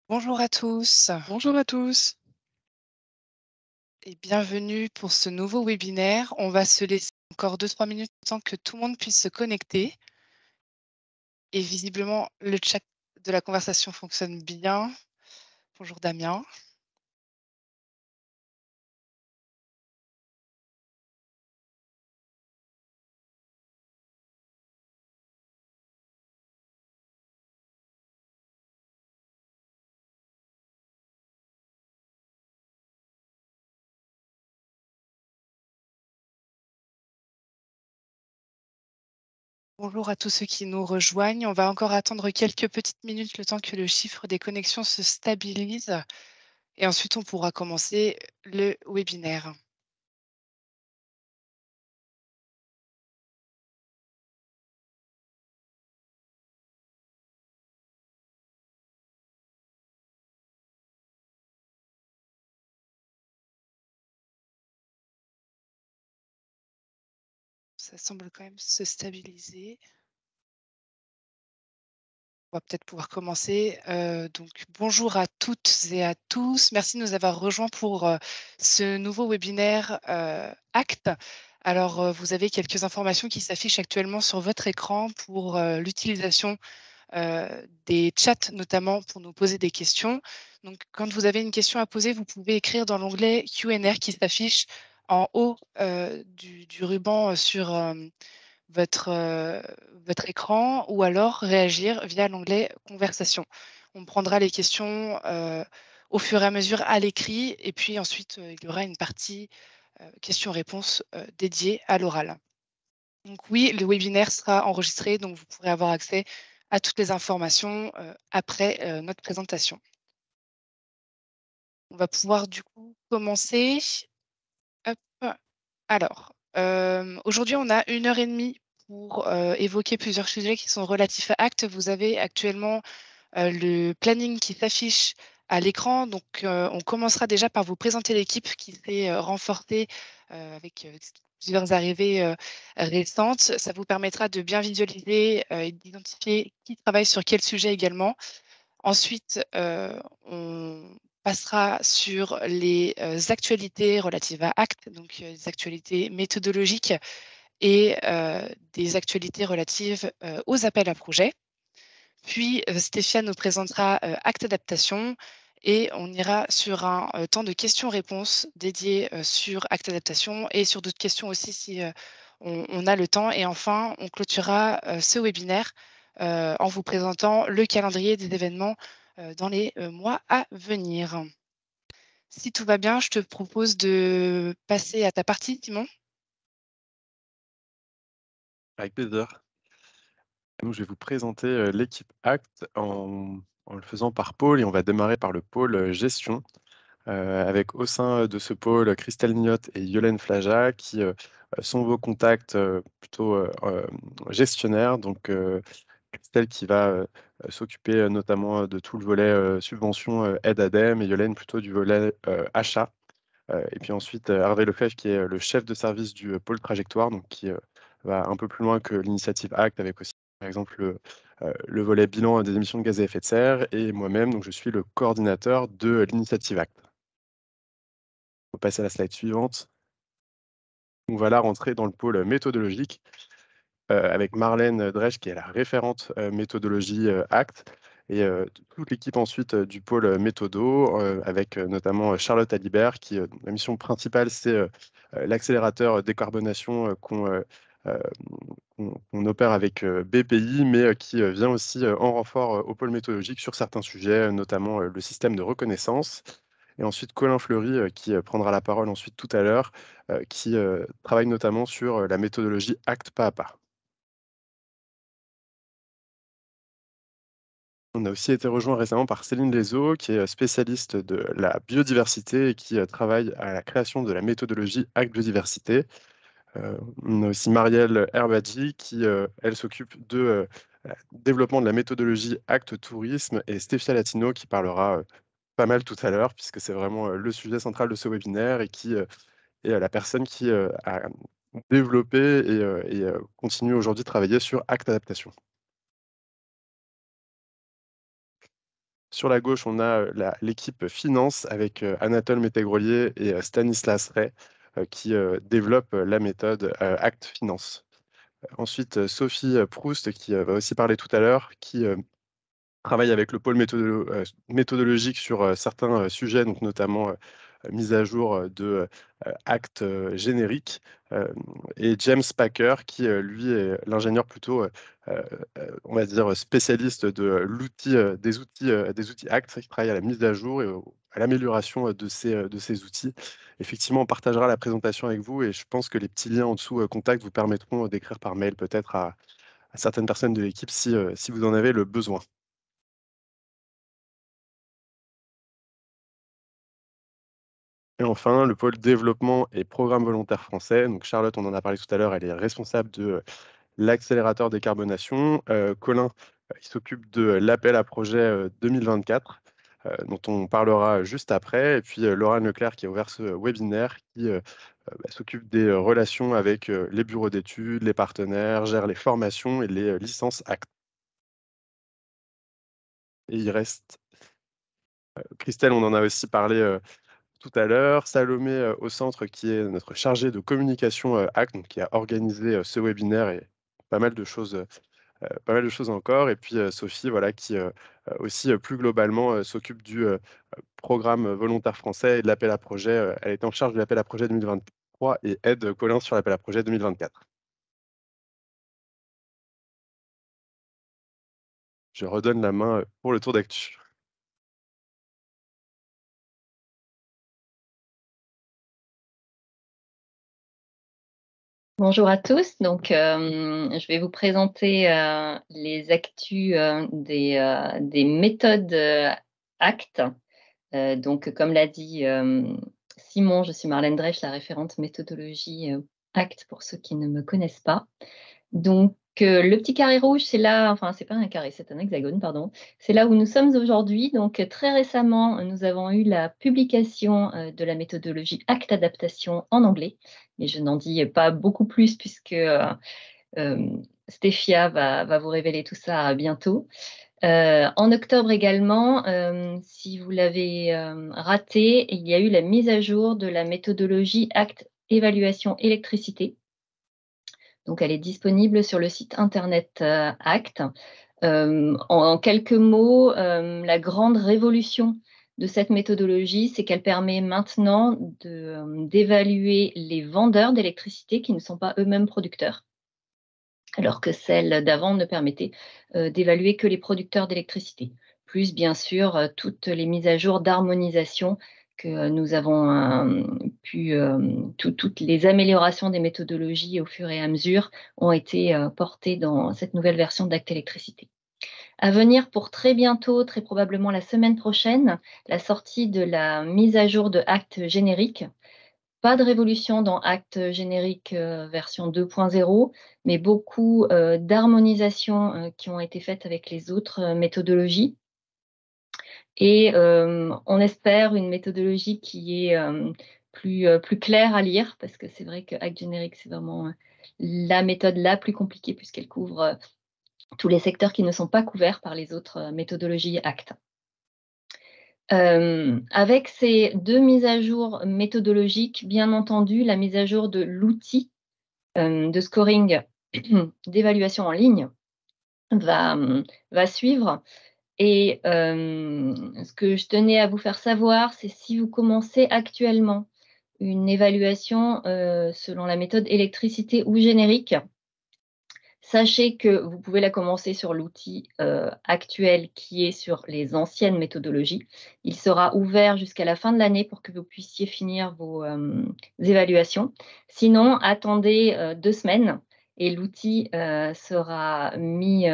Bonjour à tous Bonjour à tous. et bienvenue pour ce nouveau webinaire. On va se laisser encore 2-3 minutes le temps que tout le monde puisse se connecter et visiblement le chat de la conversation fonctionne bien. Bonjour Damien. Bonjour à tous ceux qui nous rejoignent. On va encore attendre quelques petites minutes le temps que le chiffre des connexions se stabilise et ensuite on pourra commencer le webinaire. Ça semble quand même se stabiliser. On va peut-être pouvoir commencer. Donc bonjour à toutes et à tous. Merci de nous avoir rejoints pour, ce nouveau webinaire, ACT. Alors, vous avez quelques informations qui s'affichent actuellement sur votre écran pour, l'utilisation, des chats, notamment pour nous poser des questions. Donc quand vous avez une question à poser, vous pouvez écrire dans l'onglet Q&A qui s'affiche en haut, du ruban, sur, votre, votre écran ou alors réagir via l'onglet conversation. On prendra les questions, au fur et à mesure à l'écrit et puis ensuite, il y aura une partie, questions-réponses, dédiée à l'oral. Donc oui, le webinaire sera enregistré, donc vous pourrez avoir accès à toutes les informations, après, notre présentation. On va pouvoir du coup commencer. Hop. Alors, aujourd'hui, on a 1 heure et demie pour, évoquer plusieurs sujets qui sont relatifs à Actes. Vous avez actuellement, le planning qui s'affiche à l'écran. Donc, on commencera déjà par vous présenter l'équipe qui s'est, renforcée, avec, plusieurs arrivées, récentes. Ça vous permettra de bien visualiser, et d'identifier qui travaille sur quel sujet également. Ensuite, on passera sur les, actualités relatives à Actes, donc des actualités méthodologiques et des actualités relatives, aux appels à projets. Puis, Stéphane nous présentera, Actes Adaptation et on ira sur un, temps de questions-réponses dédié, sur Actes Adaptation et sur d'autres questions aussi si, on a le temps. Et enfin, on clôturera, ce webinaire, en vous présentant le calendrier des événements, dans les, mois à venir. Si tout va bien, je te propose de passer à ta partie, Timon. Avec plaisir. Donc, je vais vous présenter l'équipe ACT en le faisant par pôle et on va démarrer par le pôle gestion avec au sein de ce pôle Christelle Niotte et Yolène Flaja qui sont vos contacts plutôt gestionnaires. Donc, Christelle qui va s'occuper notamment de tout le volet subvention aide ADEME et Yolène plutôt du volet achat. Et puis ensuite, Hervé Lefebvre, qui est le chef de service du pôle trajectoire, donc qui va un peu plus loin que l'initiative ACT, avec aussi, par exemple, le volet bilan des émissions de gaz à effet de serre, et moi-même, donc je suis le coordinateur de l'initiative ACT. On va passer à la slide suivante. On va là rentrer dans le pôle méthodologique avec Marlène Dresch, qui est la référente méthodologie ACT, et toute l'équipe ensuite du pôle méthodo, avec notamment Charlotte Alibert, qui la mission principale, c'est l'accélérateur décarbonation euh, qu'on opère avec BPI, mais qui vient aussi en renfort au pôle méthodologique sur certains sujets, notamment le système de reconnaissance. Et ensuite, Colin Fleury, qui prendra la parole ensuite tout à l'heure, qui travaille notamment sur la méthodologie ACT pas à pas. On a aussi été rejoint récemment par Céline Lezo, qui est spécialiste de la biodiversité et qui travaille à la création de la méthodologie ACT Biodiversité. On a aussi Marielle Herbadji, qui, elle, s'occupe de développement de la méthodologie ACT Tourisme, et Stéphia Latino, qui parlera pas mal tout à l'heure, puisque c'est vraiment le sujet central de ce webinaire et qui est la personne qui a développé et continue aujourd'hui de travailler sur ACT Adaptation. Sur la gauche, on a l'équipe finance avec Anatole Métégrelier et Stanislas Ray qui développent la méthode Act Finance. Ensuite, Sophie Proust, qui va aussi parler tout à l'heure, qui travaille avec le pôle méthodologique sur certains sujets, donc notamment mise à jour de actes génériques. Et James Packer, qui lui est l'ingénieur plutôt, on va dire, spécialiste de l'outil, des outils actes, qui travaille à la mise à jour et à l'amélioration de ces outils. Effectivement, on partagera la présentation avec vous et je pense que les petits liens en dessous, contact, vous permettront d'écrire par mail peut-être à certaines personnes de l'équipe si vous en avez le besoin. Et enfin, le pôle développement et programme volontaire français. Donc Charlotte, on en a parlé tout à l'heure, elle est responsable de l'accélérateur décarbonation. Colin, il s'occupe de l'appel à projet 2024, dont on parlera juste après. Et puis Laurent Leclerc qui a ouvert ce webinaire, qui s'occupe des relations avec les bureaux d'études, les partenaires, gère les formations et les licences ACT. Et il reste Christelle, on en a aussi parlé tout à l'heure. Salomé au centre, qui est notre chargée de communication ACT, donc qui a organisé ce webinaire et pas mal de choses, pas mal de choses encore. Et puis Sophie, voilà, qui aussi plus globalement s'occupe du programme volontaire français et de l'appel à projet. Elle est en charge de l'appel à projet 2023 et aide Colin sur l'appel à projet 2024. Je redonne la main pour le tour d'actu. Bonjour à tous. Donc, je vais vous présenter les actus des méthodes ACT. Donc, comme l'a dit Simon, je suis Marlène Dresch, la référente méthodologie ACT pour ceux qui ne me connaissent pas. Donc, le petit carré rouge, c'est là, enfin, c'est pas un carré, c'est un hexagone, pardon. C'est là où nous sommes aujourd'hui. Donc, très récemment, nous avons eu la publication de la méthodologie ACT Adaptation en anglais. Mais je n'en dis pas beaucoup plus puisque Stéphia va vous révéler tout ça bientôt. En octobre également, si vous l'avez raté, il y a eu la mise à jour de la méthodologie ACT Évaluation Électricité. Donc, elle est disponible sur le site internet ACT. En quelques mots, la grande révolution de cette méthodologie, c'est qu'elle permet maintenant d'évaluer les vendeurs d'électricité qui ne sont pas eux-mêmes producteurs, alors que celle d'avant ne permettait d'évaluer que les producteurs d'électricité, plus bien sûr toutes les mises à jour d'harmonisation que nous avons toutes les améliorations des méthodologies au fur et à mesure ont été portées dans cette nouvelle version d'Acte Électricité. À venir pour très bientôt, très probablement la semaine prochaine, la sortie de la mise à jour de Acte Générique. Pas de révolution dans Acte Générique version 2.0, mais beaucoup d'harmonisation qui ont été faites avec les autres méthodologies. Et on espère une méthodologie qui est plus claire à lire, parce que c'est vrai que Acte Générique, c'est vraiment la méthode la plus compliquée puisqu'elle couvre tous les secteurs qui ne sont pas couverts par les autres méthodologies ACT. Avec ces deux mises à jour méthodologiques, bien entendu, la mise à jour de l'outil de scoring d'évaluation en ligne va suivre. Et ce que je tenais à vous faire savoir, c'est si vous commencez actuellement une évaluation selon la méthode électricité ou générique, sachez que vous pouvez la commencer sur l'outil actuel qui est sur les anciennes méthodologies. Il sera ouvert jusqu'à la fin de l'année pour que vous puissiez finir vos évaluations. Sinon, attendez 2 semaines et l'outil sera mis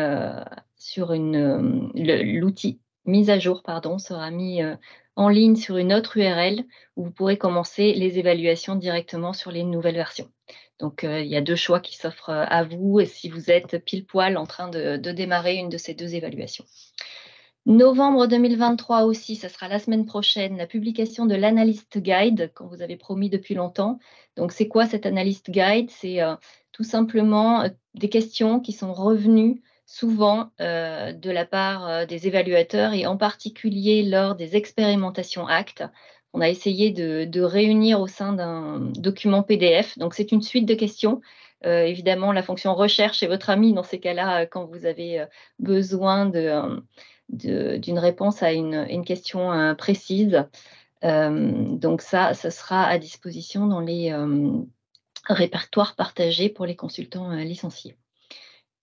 sur l'outil mise à jour, pardon, sera mis en ligne sur une autre URL où vous pourrez commencer les évaluations directement sur les nouvelles versions. Donc, il y a 2 choix qui s'offrent à vous et si vous êtes pile poil en train de démarrer une de ces 2 évaluations. Novembre 2023 aussi, ça sera la semaine prochaine, la publication de l'Analyst Guide qu'on vous avait promis depuis longtemps. Donc, c'est quoi cet Analyst Guide? C'est tout simplement des questions qui sont revenues souvent de la part des évaluateurs et en particulier lors des expérimentations ACT. On a essayé de réunir au sein d'un document PDF. Donc, c'est une suite de questions. Évidemment, la fonction recherche est votre amie dans ces cas-là quand vous avez besoin d'une réponse à une question précise. Donc ça sera à disposition dans les répertoires partagés pour les consultants licenciés.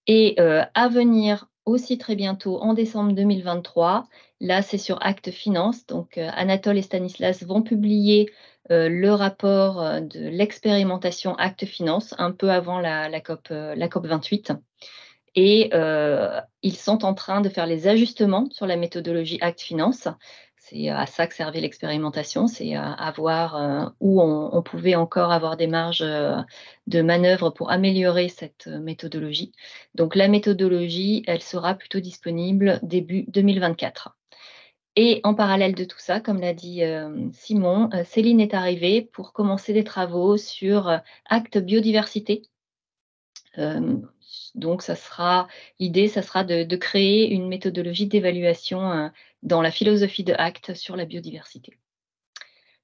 Et à venir aussi très bientôt, en décembre 2023, là c'est sur Acte Finance, donc Anatole et Stanislas vont publier le rapport de l'expérimentation Acte Finance, un peu avant la COP 28. Et ils sont en train de faire les ajustements sur la méthodologie Acte Finance. C'est à ça que servait l'expérimentation, c'est à voir où on pouvait encore avoir des marges de manœuvre pour améliorer cette méthodologie. Donc la méthodologie, elle sera plutôt disponible début 2024. Et en parallèle de tout ça, comme l'a dit Simon, Céline est arrivée pour commencer des travaux sur Acte Biodiversité. Donc l'idée, ça sera de créer une méthodologie d'évaluation dans la philosophie de Acte sur la biodiversité.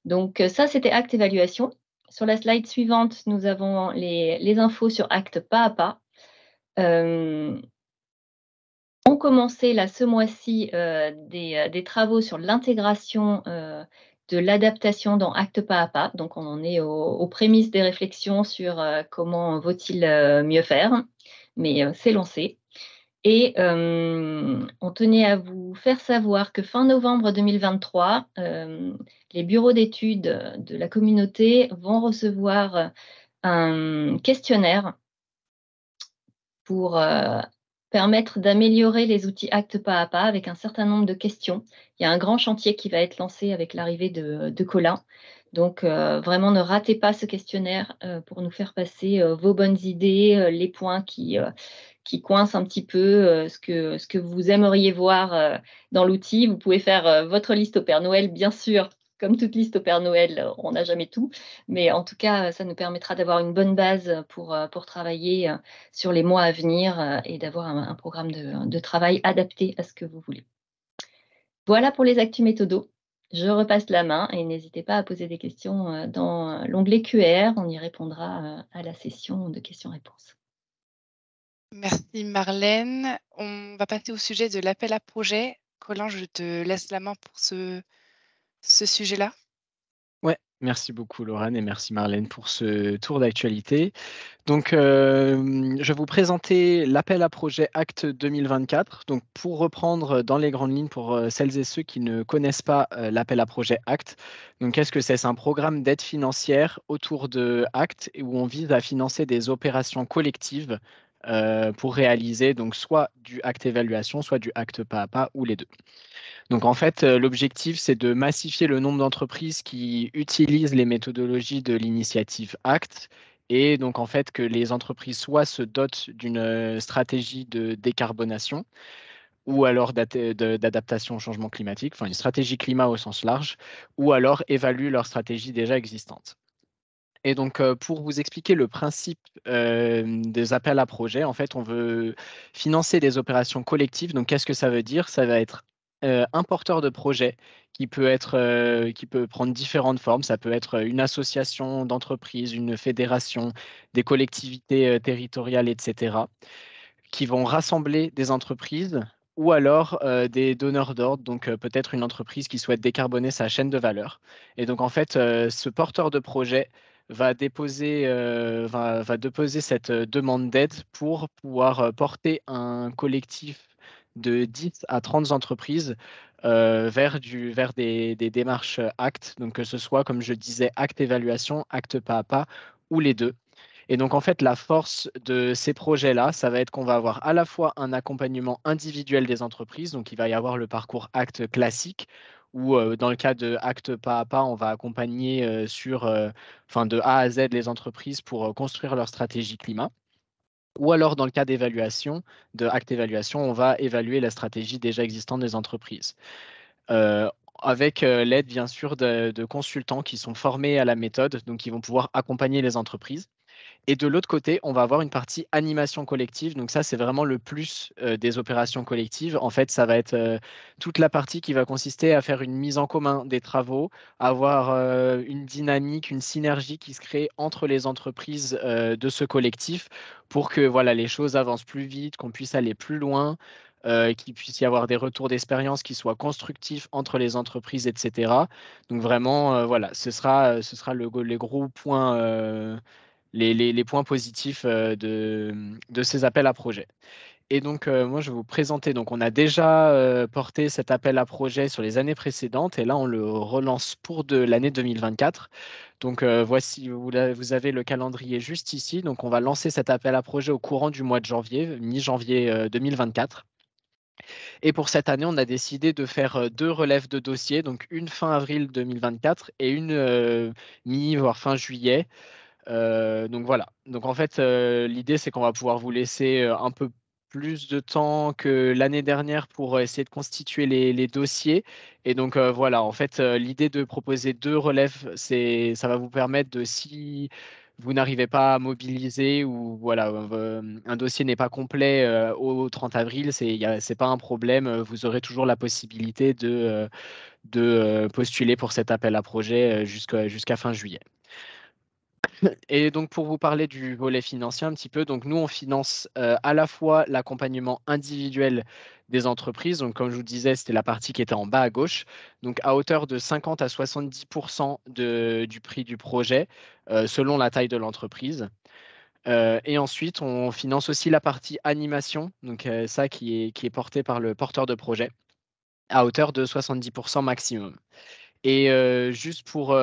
Donc ça, c'était Acte Évaluation. Sur la slide suivante, nous avons les infos sur Acte pas à pas. On commençait là ce mois-ci des travaux sur l'intégration de l'adaptation dans Acte pas à pas. Donc on en est aux prémices des réflexions sur comment vaut-il mieux faire, mais c'est lancé. Et on tenait à vous faire savoir que fin novembre 2023, les bureaux d'études de la communauté vont recevoir un questionnaire pour permettre d'améliorer les outils Acte pas à pas avec un certain nombre de questions. Il y a un grand chantier qui va être lancé avec l'arrivée de Colin. Donc, vraiment, ne ratez pas ce questionnaire pour nous faire passer vos bonnes idées, les points qui coincent un petit peu, ce que vous aimeriez voir dans l'outil. Vous pouvez faire votre liste au Père Noël, bien sûr. Comme toute liste au Père Noël, on n'a jamais tout. Mais en tout cas, ça nous permettra d'avoir une bonne base pour travailler sur les mois à venir et d'avoir un programme de travail adapté à ce que vous voulez. Voilà pour les actus méthodos. Je repasse la main et n'hésitez pas à poser des questions dans l'onglet QR. On y répondra à la session de questions-réponses. Merci Marlène. On va passer au sujet de l'appel à projet. Colin, je te laisse la main pour ce sujet-là. Ouais, merci beaucoup Laurent et merci Marlène pour ce tour d'actualité. Donc, je vais vous présenter l'appel à projet Acte 2024. Donc, pour reprendre dans les grandes lignes pour celles et ceux qui ne connaissent pas l'appel à projet Acte, donc qu'est-ce que c'est? C'est un programme d'aide financière autour de Acte où on vise à financer des opérations collectives pour réaliser donc soit du Acte évaluation, soit du Acte pas à pas ou les deux. Donc en fait, l'objectif, c'est de massifier le nombre d'entreprises qui utilisent les méthodologies de l'initiative ACT et donc en fait que les entreprises soit se dotent d'une stratégie de décarbonation ou alors d'adaptation au changement climatique, enfin une stratégie climat au sens large, ou alors évaluent leur stratégie déjà existante. Et donc, pour vous expliquer le principe des appels à projets, en fait, on veut financer des opérations collectives. Donc, qu'est-ce que ça veut dire? Ça va être un porteur de projet qui peut prendre différentes formes. Ça peut être une association d'entreprises, une fédération, des collectivités territoriales, etc., qui vont rassembler des entreprises ou alors des donneurs d'ordre, donc peut-être une entreprise qui souhaite décarboner sa chaîne de valeur. Et donc, en fait, ce porteur de projet va déposer cette demande d'aide pour pouvoir porter un collectif de 10 à 30 entreprises vers des démarches actes, donc que ce soit, comme je disais, acte évaluation, acte pas à pas, ou les deux. Et donc, en fait, la force de ces projets-là, ça va être qu'on va avoir à la fois un accompagnement individuel des entreprises, donc il va y avoir le parcours acte classique, où dans le cas de acte pas à pas, on va accompagner de A à Z les entreprises pour construire leur stratégie climat. Ou alors, dans le cas d'évaluation, de acte évaluation, on va évaluer la stratégie déjà existante des entreprises. Avec l'aide, bien sûr, de consultants qui sont formés à la méthode, donc qui vont pouvoir accompagner les entreprises. Et de l'autre côté, on va avoir une partie animation collective. Donc ça, c'est vraiment le plus des opérations collectives. En fait, ça va être toute la partie qui va consister à faire une mise en commun des travaux, avoir une dynamique, une synergie qui se crée entre les entreprises de ce collectif pour que voilà, les choses avancent plus vite, qu'on puisse aller plus loin, qu'il puisse y avoir des retours d'expérience qui soient constructifs entre les entreprises, etc. Donc vraiment, voilà, ce sera les gros points les points positifs de ces appels à projets. Et donc, moi, je vais vous présenter. Donc, on a déjà porté cet appel à projet sur les années précédentes et là, on le relance pour de l'année 2024. Donc, voici, vous avez le calendrier juste ici. Donc, on va lancer cet appel à projet au courant du mois de janvier, mi-janvier 2024. Et pour cette année, on a décidé de faire deux relèves de dossiers, donc une fin avril 2024 et une voire fin juillet. Donc voilà. Donc en fait, l'idée, c'est qu'on va pouvoir vous laisser un peu plus de temps que l'année dernière pour essayer de constituer les dossiers. Et donc voilà, en fait, l'idée de proposer deux relèves, ça va vous permettre de, si vous n'arrivez pas à mobiliser ou voilà, un dossier n'est pas complet au 30 avril, c'est pas un problème. Vous aurez toujours la possibilité de postuler pour cet appel à projet jusqu'à fin juillet. Et donc, pour vous parler du volet financier un petit peu, donc nous, on finance à la fois l'accompagnement individuel des entreprises. Donc, comme je vous disais, c'était la partie qui était en bas à gauche. Donc, à hauteur de 50 à 70% du prix du projet, selon la taille de l'entreprise. Et ensuite, on finance aussi la partie animation, donc ça qui est porté par le porteur de projet, à hauteur de 70% maximum. Et juste pour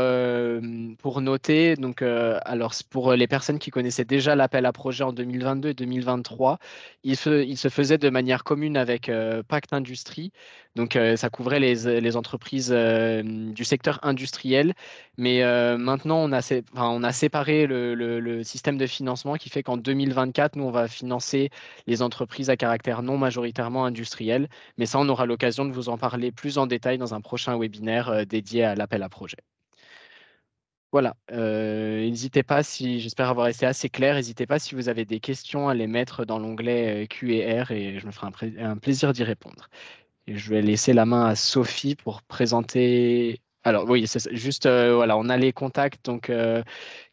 noter, donc, alors pour les personnes qui connaissaient déjà l'appel à projet en 2022 et 2023, il se faisait de manière commune avec Pacte Industrie. Donc ça couvrait les entreprises du secteur industriel. Mais maintenant, on a séparé le système de financement qui fait qu'en 2024, nous, on va financer les entreprises à caractère non majoritairement industriel. Mais ça, on aura l'occasion de vous en parler plus en détail dans un prochain webinaire dédié à l'appel à projet. Voilà, n'hésitez pas si, j'espère avoir été assez clair, n'hésitez pas si vous avez des questions à les mettre dans l'onglet Q&R et je me ferai un plaisir d'y répondre. Et je vais laisser la main à Sophie pour présenter. Alors oui, c'est ça. Juste, voilà, on a les contacts, donc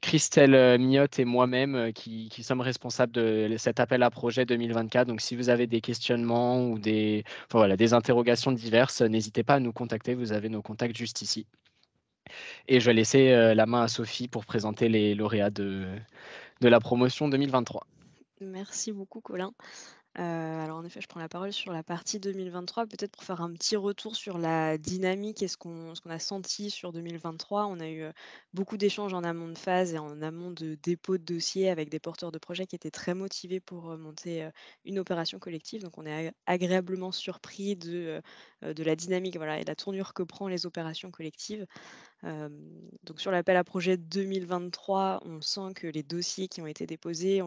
Christelle Miotte et moi-même qui sommes responsables de cet appel à projet 2024. Donc si vous avez des questionnements ou enfin, voilà, des interrogations diverses, n'hésitez pas à nous contacter, vous avez nos contacts juste ici. Et je vais laisser la main à Sophie pour présenter les lauréats de la promotion 2023. Merci beaucoup, Colin. Alors en effet, je prends la parole sur la partie 2023, peut-être pour faire un petit retour sur la dynamique et ce qu'on a senti sur 2023. On a eu beaucoup d'échanges en amont de phase et en amont de dépôt de dossier avec des porteurs de projets qui étaient très motivés pour monter une opération collective. Donc on est agréablement surpris de la dynamique, voilà, et de la tournure que prend les opérations collectives. Donc sur l'appel à projet 2023, on sent que les dossiers qui ont été déposés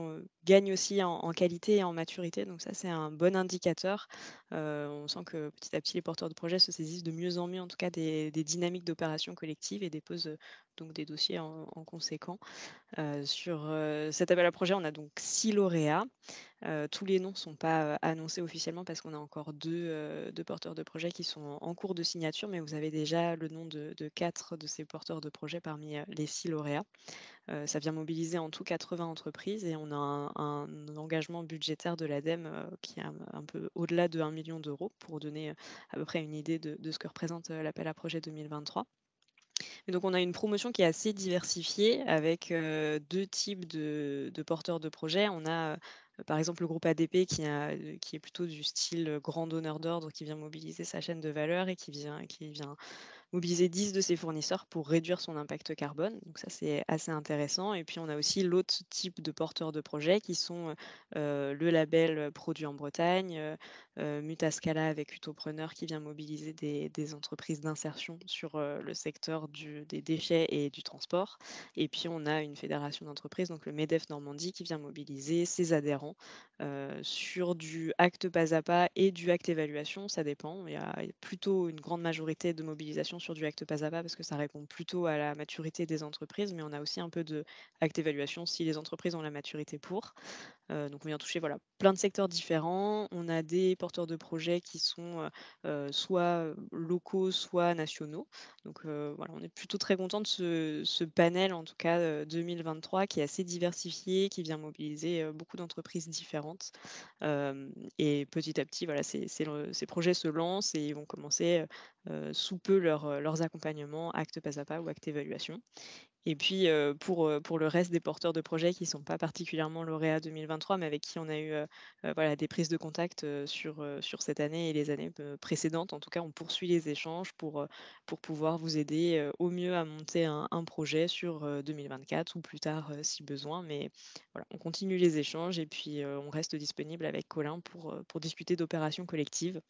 gagnent aussi en qualité et en maturité. Donc ça, c'est un bon indicateur. On sent que petit à petit, les porteurs de projets se saisissent de mieux en mieux, en tout cas, des dynamiques d'opération collective et déposent donc des dossiers en conséquent. Sur cet appel à projet, on a donc 6 lauréats. Tous les noms ne sont pas annoncés officiellement parce qu'on a encore deux porteurs de projets qui sont en cours de signature, mais vous avez déjà le nom de 4 de ces porteurs de projets parmi les 6 lauréats. Ça vient mobiliser en tout 80 entreprises et on a un engagement budgétaire de l'ADEME qui est un peu au-delà de 1 million d'euros pour donner à peu près une idée de ce que représente l'appel à projet 2023. Et donc on a une promotion qui est assez diversifiée avec deux types de porteurs de projets. On a par exemple le groupe ADP qui est plutôt du style grand donneur d'ordre, qui vient mobiliser sa chaîne de valeur et qui vient mobiliser 10 de ses fournisseurs pour réduire son impact carbone. Donc ça, c'est assez intéressant. Et puis, on a aussi l'autre type de porteurs de projets qui sont le label Produit en Bretagne, Mutascala avec Utopreneur qui vient mobiliser des entreprises d'insertion sur le secteur des déchets et du transport. Et puis, on a une fédération d'entreprises, donc le MEDEF Normandie, qui vient mobiliser ses adhérents sur du acte pas à pas et du acte évaluation, ça dépend. Il y a plutôt une grande majorité de mobilisation sur du acte pas à pas parce que ça répond plutôt à la maturité des entreprises, mais on a aussi un peu de acte évaluation si les entreprises ont la maturité pour. Donc on vient toucher voilà, plein de secteurs différents. On a des porteurs de projets qui sont soit locaux, soit nationaux. Donc voilà, on est plutôt très content de ce panel, en tout cas 2023, qui est assez diversifié, qui vient mobiliser beaucoup d'entreprises différentes. Et petit à petit, voilà, ces projets se lancent et ils vont commencer sous peu leurs accompagnements, acte pas à pas ou acte évaluation. Et puis, pour le reste des porteurs de projets qui ne sont pas particulièrement lauréats 2023, mais avec qui on a eu, voilà, des prises de contact, sur cette année et les années, précédentes. En tout cas, on poursuit les échanges pour pouvoir vous aider, au mieux à monter un projet sur, 2024 ou plus tard, si besoin. Mais voilà, on continue les échanges et puis, on reste disponible avec Colin pour discuter d'opérations collectives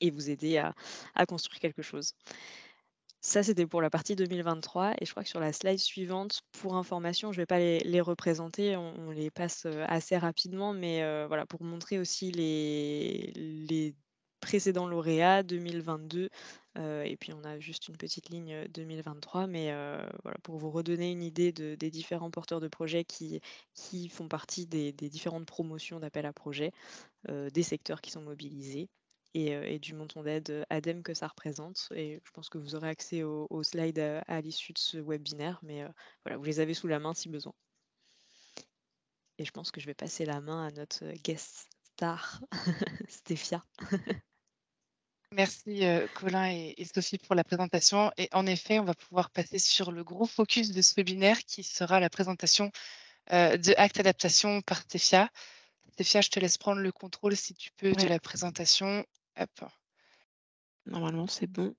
et vous aider à construire quelque chose. Ça, c'était pour la partie 2023 et je crois que sur la slide suivante, pour information, je ne vais pas les représenter, on les passe, assez rapidement, mais voilà, pour montrer aussi les précédents lauréats 2022, et puis on a juste une petite ligne, 2023, mais voilà, pour vous redonner une idée des différents porteurs de projets qui font partie des différentes promotions d'appel à projets, des secteurs qui sont mobilisés et du montant d'aide ADEME que ça représente. Et je pense que vous aurez accès aux slides à l'issue de ce webinaire, mais voilà, vous les avez sous la main si besoin. Et je pense que je vais passer la main à notre guest star, Stéphia. Merci Colin et Sophie pour la présentation. Et en effet, on va pouvoir passer sur le gros focus de ce webinaire qui sera la présentation de Acte Adaptation par Stéphia. Stéphia, je te laisse prendre le contrôle si tu peux de Ouais. la présentation. Hop. Normalement, c'est bon.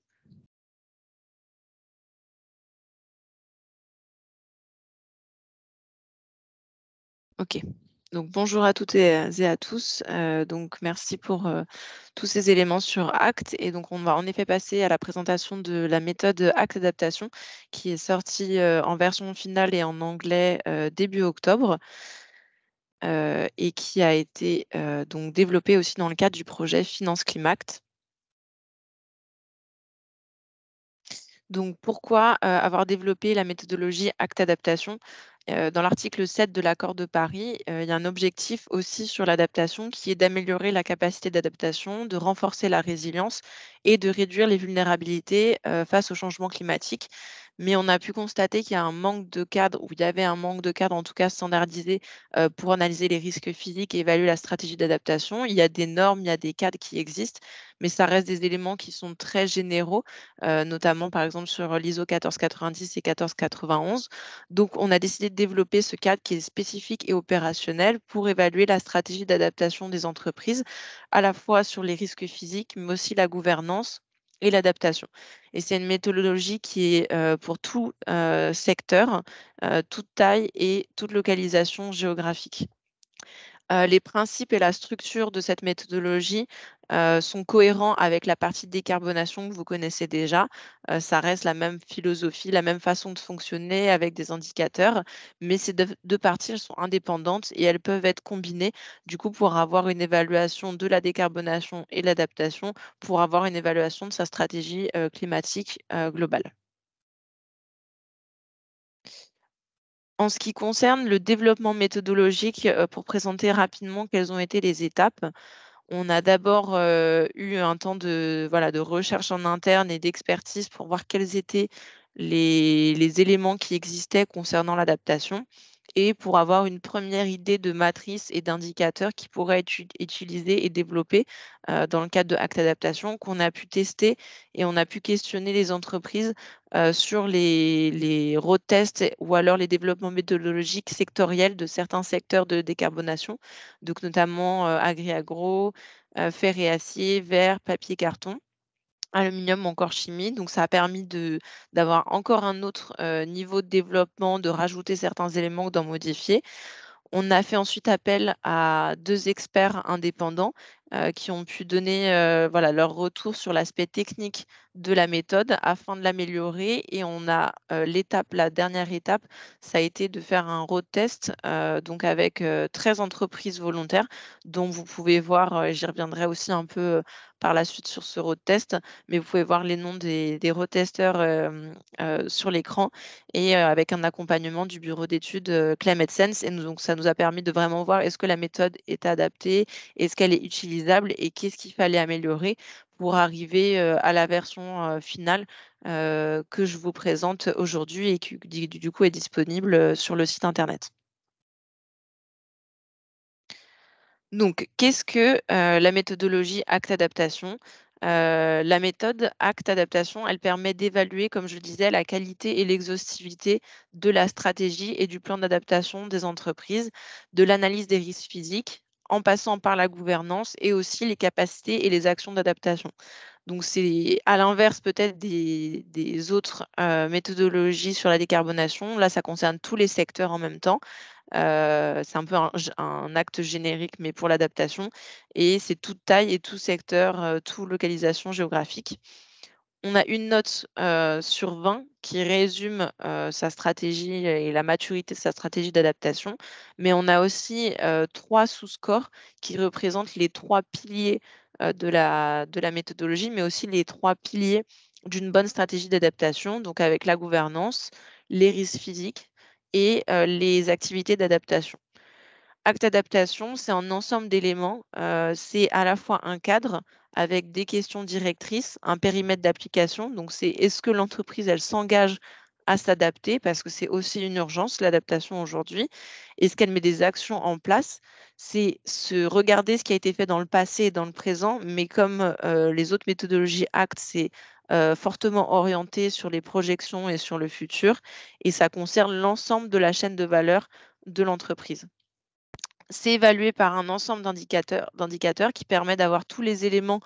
Ok. Donc bonjour à toutes et à tous. Donc merci pour tous ces éléments sur Acte. Et donc on va en effet passer à la présentation de la méthode Acte Adaptation qui est sortie en version finale et en anglais début octobre. Et qui a été donc développée aussi dans le cadre du projet Finance Climact. Donc, pourquoi avoir développé la méthodologie Acte Adaptation? Dans l'article 7 de l'accord de Paris, il y a un objectif aussi sur l'adaptation qui est d'améliorer la capacité d'adaptation, de renforcer la résilience et de réduire les vulnérabilités face au changement climatique. Mais on a pu constater qu'il y a un manque de cadre, ou il y avait un manque de cadre en tout cas standardisé pour analyser les risques physiques et évaluer la stratégie d'adaptation. Il y a des normes, il y a des cadres qui existent, mais ça reste des éléments qui sont très généraux, notamment par exemple sur l'ISO 1490 et 1491. Donc, on a décidé de développer ce cadre qui est spécifique et opérationnel pour évaluer la stratégie d'adaptation des entreprises, à la fois sur les risques physiques, mais aussi la gouvernance et l'adaptation. Et c'est une méthodologie qui est pour tout secteur, toute taille et toute localisation géographique. Les principes et la structure de cette méthodologie sont cohérents avec la partie décarbonation que vous connaissez déjà. Ça reste la même philosophie, la même façon de fonctionner avec des indicateurs, mais ces deux parties, elles sont indépendantes et elles peuvent être combinées, du coup, pour avoir une évaluation de la décarbonation et l'adaptation, pour avoir une évaluation de sa stratégie climatique globale. En ce qui concerne le développement méthodologique, pour présenter rapidement quelles ont été les étapes, on a d'abord eu un temps de, voilà, de recherche en interne et d'expertise pour voir quels étaient les éléments qui existaient concernant l'adaptation et pour avoir une première idée de matrice et d'indicateurs qui pourraient être utilisés et développés dans le cadre de Acte Adaptation qu'on a pu tester et on a pu questionner les entreprises sur les road tests ou alors les développements méthodologiques sectoriels de certains secteurs de décarbonation, donc notamment agri-agro, fer et acier, verre, papier, carton, aluminium ou encore chimie. Donc ça a permis d'avoir encore un autre niveau de développement, de rajouter certains éléments ou d'en modifier. On a fait ensuite appel à 2 experts indépendants qui ont pu donner voilà, leur retour sur l'aspect technique de la méthode afin de l'améliorer. Et on a la dernière étape, ça a été de faire un road test donc avec 13 entreprises volontaires dont vous pouvez voir, j'y reviendrai aussi un peu par la suite sur ce road test, mais vous pouvez voir les noms des road testeurs sur l'écran et avec un accompagnement du bureau d'études Climate Sense. Et donc, ça nous a permis de vraiment voir est-ce que la méthode est adaptée, est-ce qu'elle est utilisable et qu'est-ce qu'il fallait améliorer pour arriver à la version finale que je vous présente aujourd'hui et qui du coup est disponible sur le site internet. Donc, qu'est-ce que la méthodologie ACT Adaptation? La méthode ACT Adaptation, elle permet d'évaluer, comme je le disais, la qualité et l'exhaustivité de la stratégie et du plan d'adaptation des entreprises, de l'analyse des risques physiques, en passant par la gouvernance et aussi les capacités et les actions d'adaptation. Donc, c'est à l'inverse peut-être des autres méthodologies sur la décarbonation. Là, ça concerne tous les secteurs en même temps. C'est un peu un acte générique, mais pour l'adaptation. Et c'est toute taille et tout secteur, toute localisation géographique. On a une note sur 20 qui résume sa stratégie et la maturité de sa stratégie d'adaptation. Mais on a aussi 3 sous-scores qui représentent les 3 piliers de la méthodologie, mais aussi les 3 piliers d'une bonne stratégie d'adaptation, donc avec la gouvernance, les risques physiques et les activités d'adaptation. Acte adaptation, c'est un ensemble d'éléments. C'est à la fois un cadre avec des questions directrices, un périmètre d'application. Donc, c'est est-ce que l'entreprise, elle s'engage à s'adapter parce que c'est aussi une urgence, l'adaptation aujourd'hui. Est-ce qu'elle met des actions en place? C'est se regarder ce qui a été fait dans le passé et dans le présent, mais comme les autres méthodologies ACT, c'est fortement orienté sur les projections et sur le futur, et ça concerne l'ensemble de la chaîne de valeur de l'entreprise. C'est évalué par un ensemble d'indicateurs qui permet d'avoir tous les éléments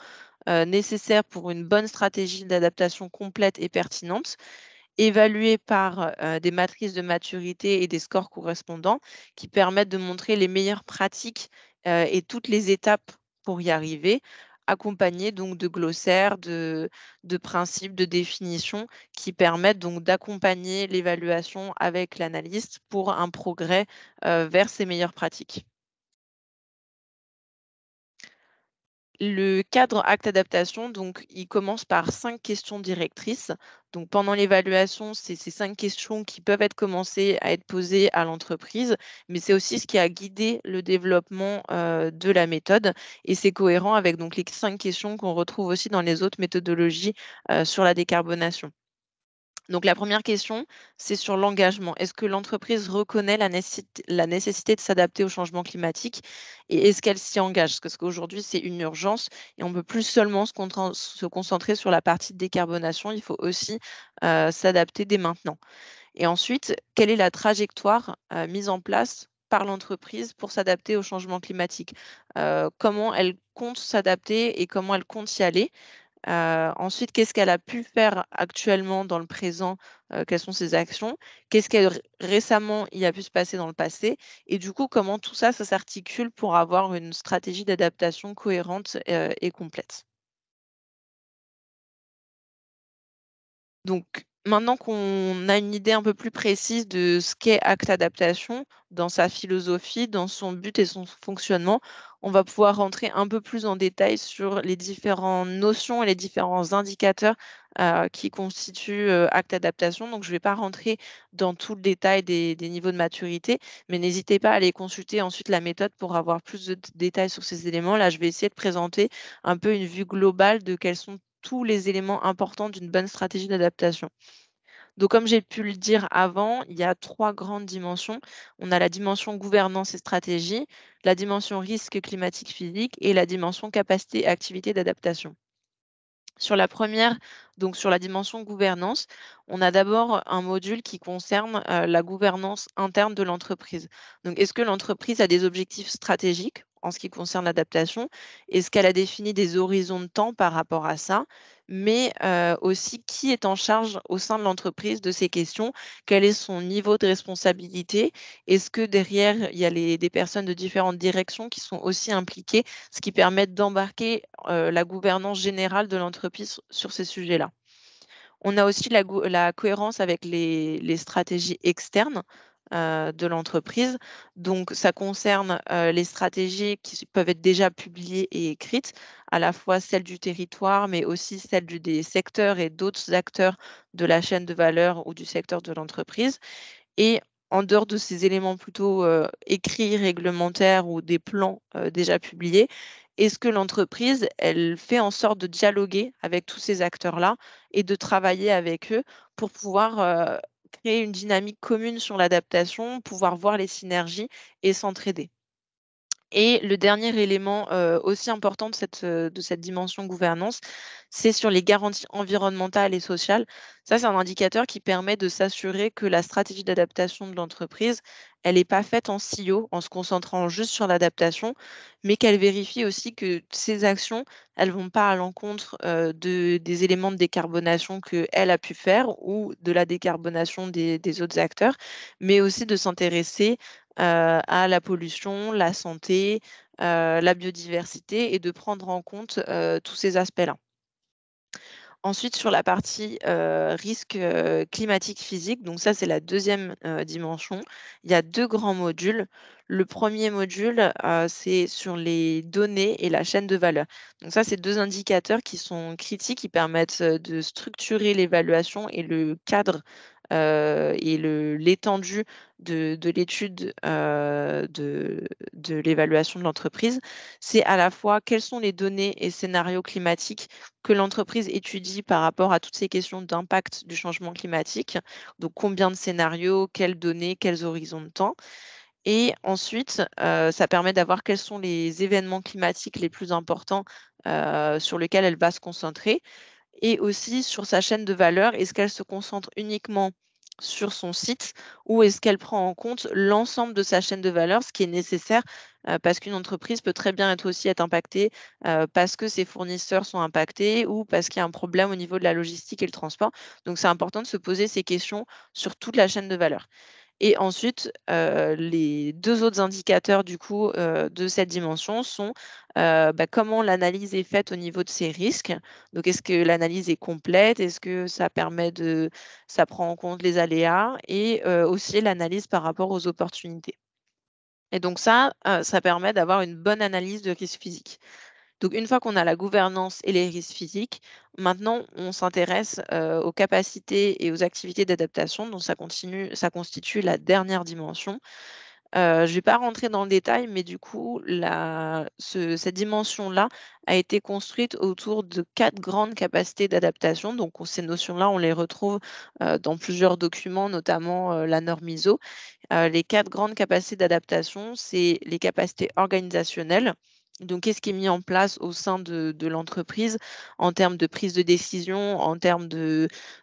nécessaires pour une bonne stratégie d'adaptation complète et pertinente, évalué par des matrices de maturité et des scores correspondants qui permettent de montrer les meilleures pratiques et toutes les étapes pour y arriver, accompagné donc de glossaires, de principes, de définitions qui permettent donc d'accompagner l'évaluation avec l'analyste pour un progrès vers ces meilleures pratiques. Le cadre acte adaptation, donc, il commence par 5 questions directrices. Donc, pendant l'évaluation, c'est ces 5 questions qui peuvent être commencées à être posées à l'entreprise, mais c'est aussi ce qui a guidé le développement de la méthode. Et c'est cohérent avec donc, les 5 questions qu'on retrouve aussi dans les autres méthodologies sur la décarbonation. Donc la première question, c'est sur l'engagement. Est-ce que l'entreprise reconnaît la nécessité de s'adapter au changement climatique et est-ce qu'elle s'y engage? Parce qu'aujourd'hui, c'est une urgence et on ne peut plus seulement se concentrer sur la partie de décarbonation, il faut aussi s'adapter dès maintenant. Et ensuite, quelle est la trajectoire mise en place par l'entreprise pour s'adapter au changement climatique? Comment elle compte s'adapter et comment elle compte y aller? Ensuite, qu'est-ce qu'elle a pu faire actuellement dans le présent? Quelles sont ses actions? Qu'est-ce qu'elle récemment il a pu se passer dans le passé? Et du coup, comment tout ça, ça s'articule pour avoir une stratégie d'adaptation cohérente, et complète? Donc, maintenant qu'on a une idée un peu plus précise de ce qu'est Acte Adaptation, dans sa philosophie, dans son but et son fonctionnement, on va pouvoir rentrer un peu plus en détail sur les différentes notions et les différents indicateurs qui constituent Acte Adaptation. Donc, je ne vais pas rentrer dans tout le détail des niveaux de maturité, mais n'hésitez pas à aller consulter ensuite la méthode pour avoir plus de détails sur ces éléments. Là, je vais essayer de présenter un peu une vue globale de quels sont tous les éléments importants d'une bonne stratégie d'adaptation. Donc, comme j'ai pu le dire avant, il y a 3 grandes dimensions. On a la dimension gouvernance et stratégie, la dimension risque climatique physique et la dimension capacité et activité d'adaptation. Sur la première, donc sur la dimension gouvernance, on a d'abord un module qui concerne la gouvernance interne de l'entreprise. Donc, est-ce que l'entreprise a des objectifs stratégiques en ce qui concerne l'adaptation? Est-ce qu'elle a défini des horizons de temps par rapport à ça? mais aussi qui est en charge au sein de l'entreprise de ces questions, quel est son niveau de responsabilité, est-ce que derrière, il y a des personnes de différentes directions qui sont aussi impliquées, ce qui permet d'embarquer la gouvernance générale de l'entreprise sur ces sujets-là. On a aussi la cohérence avec les stratégies externes de l'entreprise. Donc, ça concerne les stratégies qui peuvent être déjà publiées et écrites, à la fois celles du territoire, mais aussi celles des secteurs et d'autres acteurs de la chaîne de valeur ou du secteur de l'entreprise. Et en dehors de ces éléments plutôt écrits, réglementaires ou des plans déjà publiés, est-ce que l'entreprise, elle fait en sorte de dialoguer avec tous ces acteurs-là et de travailler avec eux pour pouvoir créer une dynamique commune sur l'adaptation, pouvoir voir les synergies et s'entraider? Et le dernier élément aussi important de cette dimension gouvernance, c'est sur les garanties environnementales et sociales. Ça, c'est un indicateur qui permet de s'assurer que la stratégie d'adaptation de l'entreprise, elle n'est pas faite en silo, en se concentrant juste sur l'adaptation, mais qu'elle vérifie aussi que ces actions, elles vont pas à l'encontre des éléments de décarbonation qu'elle a pu faire ou de la décarbonation des autres acteurs, mais aussi de s'intéresser à la pollution, la santé, la biodiversité et de prendre en compte tous ces aspects-là. Ensuite, sur la partie risque climatique physique, donc ça, c'est la deuxième dimension. Il y a 2 grands modules. Le premier module, c'est sur les données et la chaîne de valeur. Donc ça, c'est 2 indicateurs qui sont critiques, qui permettent de structurer l'évaluation et le cadre et l'étendue de l'étude de l'évaluation de l'entreprise. C'est à la fois quelles sont les données et scénarios climatiques que l'entreprise étudie par rapport à toutes ces questions d'impact du changement climatique. Donc, combien de scénarios, quelles données, quels horizons de temps. Et ensuite, ça permet d'avoir quels sont les événements climatiques les plus importants sur lesquels elle va se concentrer. Et aussi sur sa chaîne de valeur, est-ce qu'elle se concentre uniquement sur son site ou est-ce qu'elle prend en compte l'ensemble de sa chaîne de valeur, ce qui est nécessaire parce qu'une entreprise peut très bien être impactée parce que ses fournisseurs sont impactés ou parce qu'il y a un problème au niveau de la logistique et le transport. Donc, c'est important de se poser ces questions sur toute la chaîne de valeur. Et ensuite, les 2 autres indicateurs du coup, de cette dimension sont, comment l'analyse est faite au niveau de ces risques. Donc est-ce que l'analyse est complète? Est-ce que ça prend en compte les aléas? Et aussi l'analyse par rapport aux opportunités. Et donc ça permet d'avoir une bonne analyse de risque physique. Donc une fois qu'on a la gouvernance et les risques physiques, maintenant on s'intéresse aux capacités et aux activités d'adaptation. Donc ça constitue la dernière dimension. Je ne vais pas rentrer dans le détail, mais du coup, cette dimension-là a été construite autour de 4 grandes capacités d'adaptation. Donc ces notions-là, on les retrouve dans plusieurs documents, notamment la norme ISO. Les 4 grandes capacités d'adaptation, c'est les capacités organisationnelles. Donc, qu'est-ce qui est mis en place au sein de l'entreprise en termes de prise de décision, en termes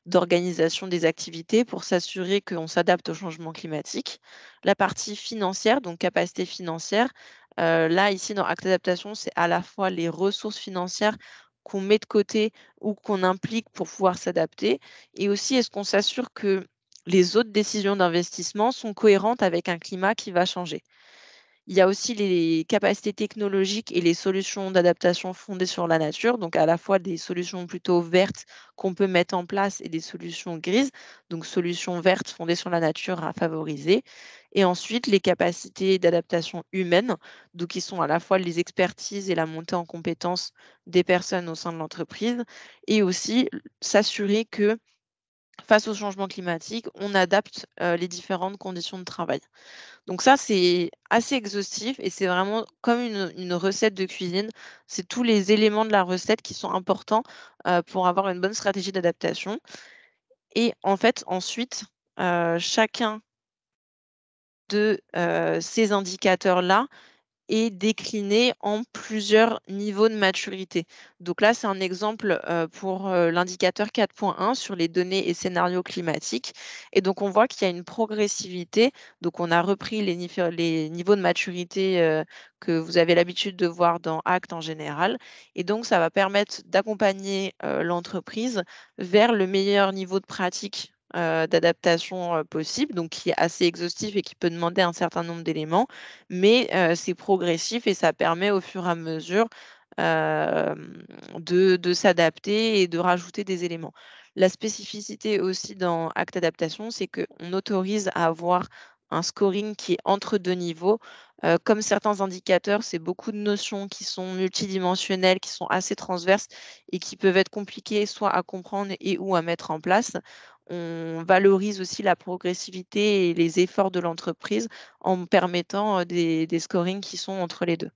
d'organisation des activités pour s'assurer qu'on s'adapte au changement climatique. La partie financière, donc capacité financière, là, ici, dans Acte Adaptation, c'est à la fois les ressources financières qu'on met de côté ou qu'on implique pour pouvoir s'adapter. Et aussi, est-ce qu'on s'assure que les autres décisions d'investissement sont cohérentes avec un climat qui va changer. Il y a aussi les capacités technologiques et les solutions d'adaptation fondées sur la nature, donc à la fois des solutions plutôt vertes qu'on peut mettre en place et des solutions grises, donc solutions vertes fondées sur la nature à favoriser. Et ensuite, les capacités d'adaptation humaine, donc qui sont à la fois les expertises et la montée en compétences des personnes au sein de l'entreprise, et aussi s'assurer que face au changement climatique, on adapte les différentes conditions de travail. Donc ça, c'est assez exhaustif et c'est vraiment comme une recette de cuisine. C'est tous les éléments de la recette qui sont importants pour avoir une bonne stratégie d'adaptation. Et en fait, ensuite, chacun de ces indicateurs-là est décliné en plusieurs niveaux de maturité. Donc là, c'est un exemple pour l'indicateur 4.1 sur les données et scénarios climatiques. Et donc, on voit qu'il y a une progressivité. Donc, on a repris les niveaux de maturité que vous avez l'habitude de voir dans ACT en général. Et donc, ça va permettre d'accompagner l'entreprise vers le meilleur niveau de pratique d'adaptation possible, donc qui est assez exhaustif et qui peut demander un certain nombre d'éléments, mais c'est progressif et ça permet au fur et à mesure de s'adapter et de rajouter des éléments. La spécificité aussi dans Acte Adaptation, c'est qu'on autorise à avoir un scoring qui est entre deux niveaux. Comme certains indicateurs, c'est beaucoup de notions qui sont multidimensionnelles, qui sont assez transverses et qui peuvent être compliquées soit à comprendre et ou à mettre en place. On valorise aussi la progressivité et les efforts de l'entreprise en permettant des scorings qui sont entre les deux.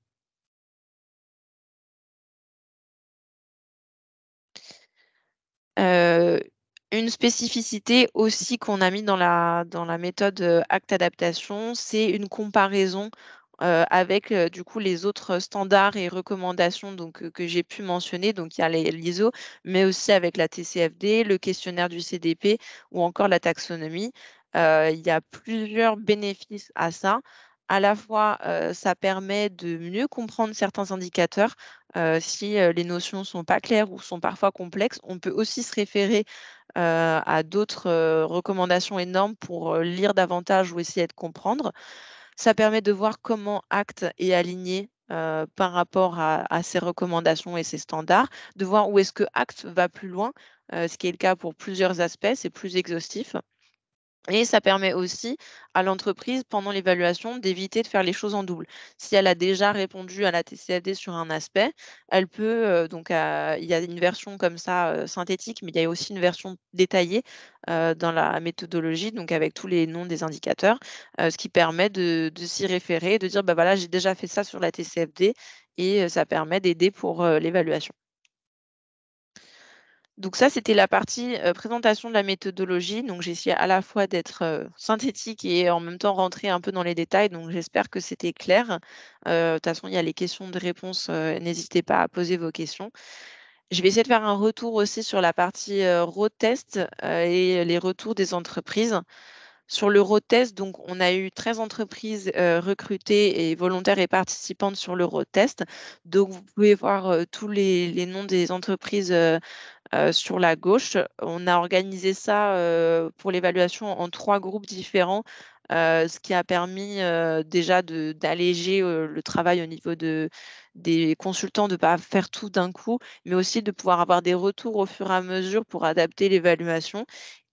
Une spécificité aussi qu'on a mis dans la méthode Acte Adaptation, c'est une comparaison avec du coup les autres standards et recommandations donc, que j'ai pu mentionner. Donc il y a l'ISO, mais aussi avec la TCFD, le questionnaire du CDP ou encore la taxonomie. Il y a plusieurs bénéfices à ça. À la fois, ça permet de mieux comprendre certains indicateurs. Si les notions ne sont pas claires ou sont parfois complexes, on peut aussi se référer à d'autres recommandations et normes pour lire davantage ou essayer de comprendre. Ça permet de voir comment Acte est aligné par rapport à ces recommandations et ces standards, de voir où est-ce que Acte va plus loin, ce qui est le cas pour plusieurs aspects, c'est plus exhaustif. Et ça permet aussi à l'entreprise, pendant l'évaluation, d'éviter de faire les choses en double. Si elle a déjà répondu à la TCFD sur un aspect, elle peut, il y a une version comme ça synthétique, mais il y a aussi une version détaillée dans la méthodologie, donc avec tous les noms des indicateurs, ce qui permet de s'y référer, de dire, bah voilà, j'ai déjà fait ça sur la TCFD et ça permet d'aider pour l'évaluation. Donc ça, c'était la partie présentation de la méthodologie. Donc j'ai essayé à la fois d'être synthétique et en même temps rentrer un peu dans les détails. Donc j'espère que c'était clair. De toute façon, il y a les questions de réponse. N'hésitez pas à poser vos questions. Je vais essayer de faire un retour aussi sur la partie road test et les retours des entreprises. Sur le road test, donc on a eu 13 entreprises recrutées et volontaires et participantes sur le road test. Donc vous pouvez voir tous les noms des entreprises sur la gauche. On a organisé ça pour l'évaluation en 3 groupes différents, ce qui a permis déjà d'alléger le travail au niveau des consultants, de ne pas faire tout d'un coup, mais aussi de pouvoir avoir des retours au fur et à mesure pour adapter l'évaluation.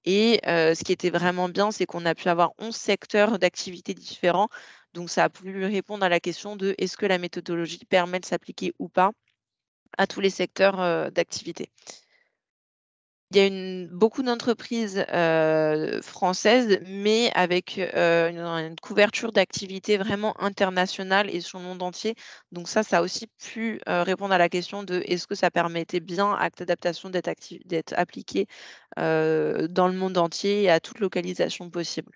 Et ce qui était vraiment bien, c'est qu'on a pu avoir 11 secteurs d'activités différents. Donc ça a pu répondre à la question de est-ce que la méthodologie permet de s'appliquer ou pas à tous les secteurs d'activité. Il y a beaucoup d'entreprises françaises, mais avec une couverture d'activités vraiment internationale et sur le monde entier. Donc ça a aussi pu répondre à la question de est-ce que ça permettait bien Acte Adaptation d'être appliqué dans le monde entier et à toute localisation possible.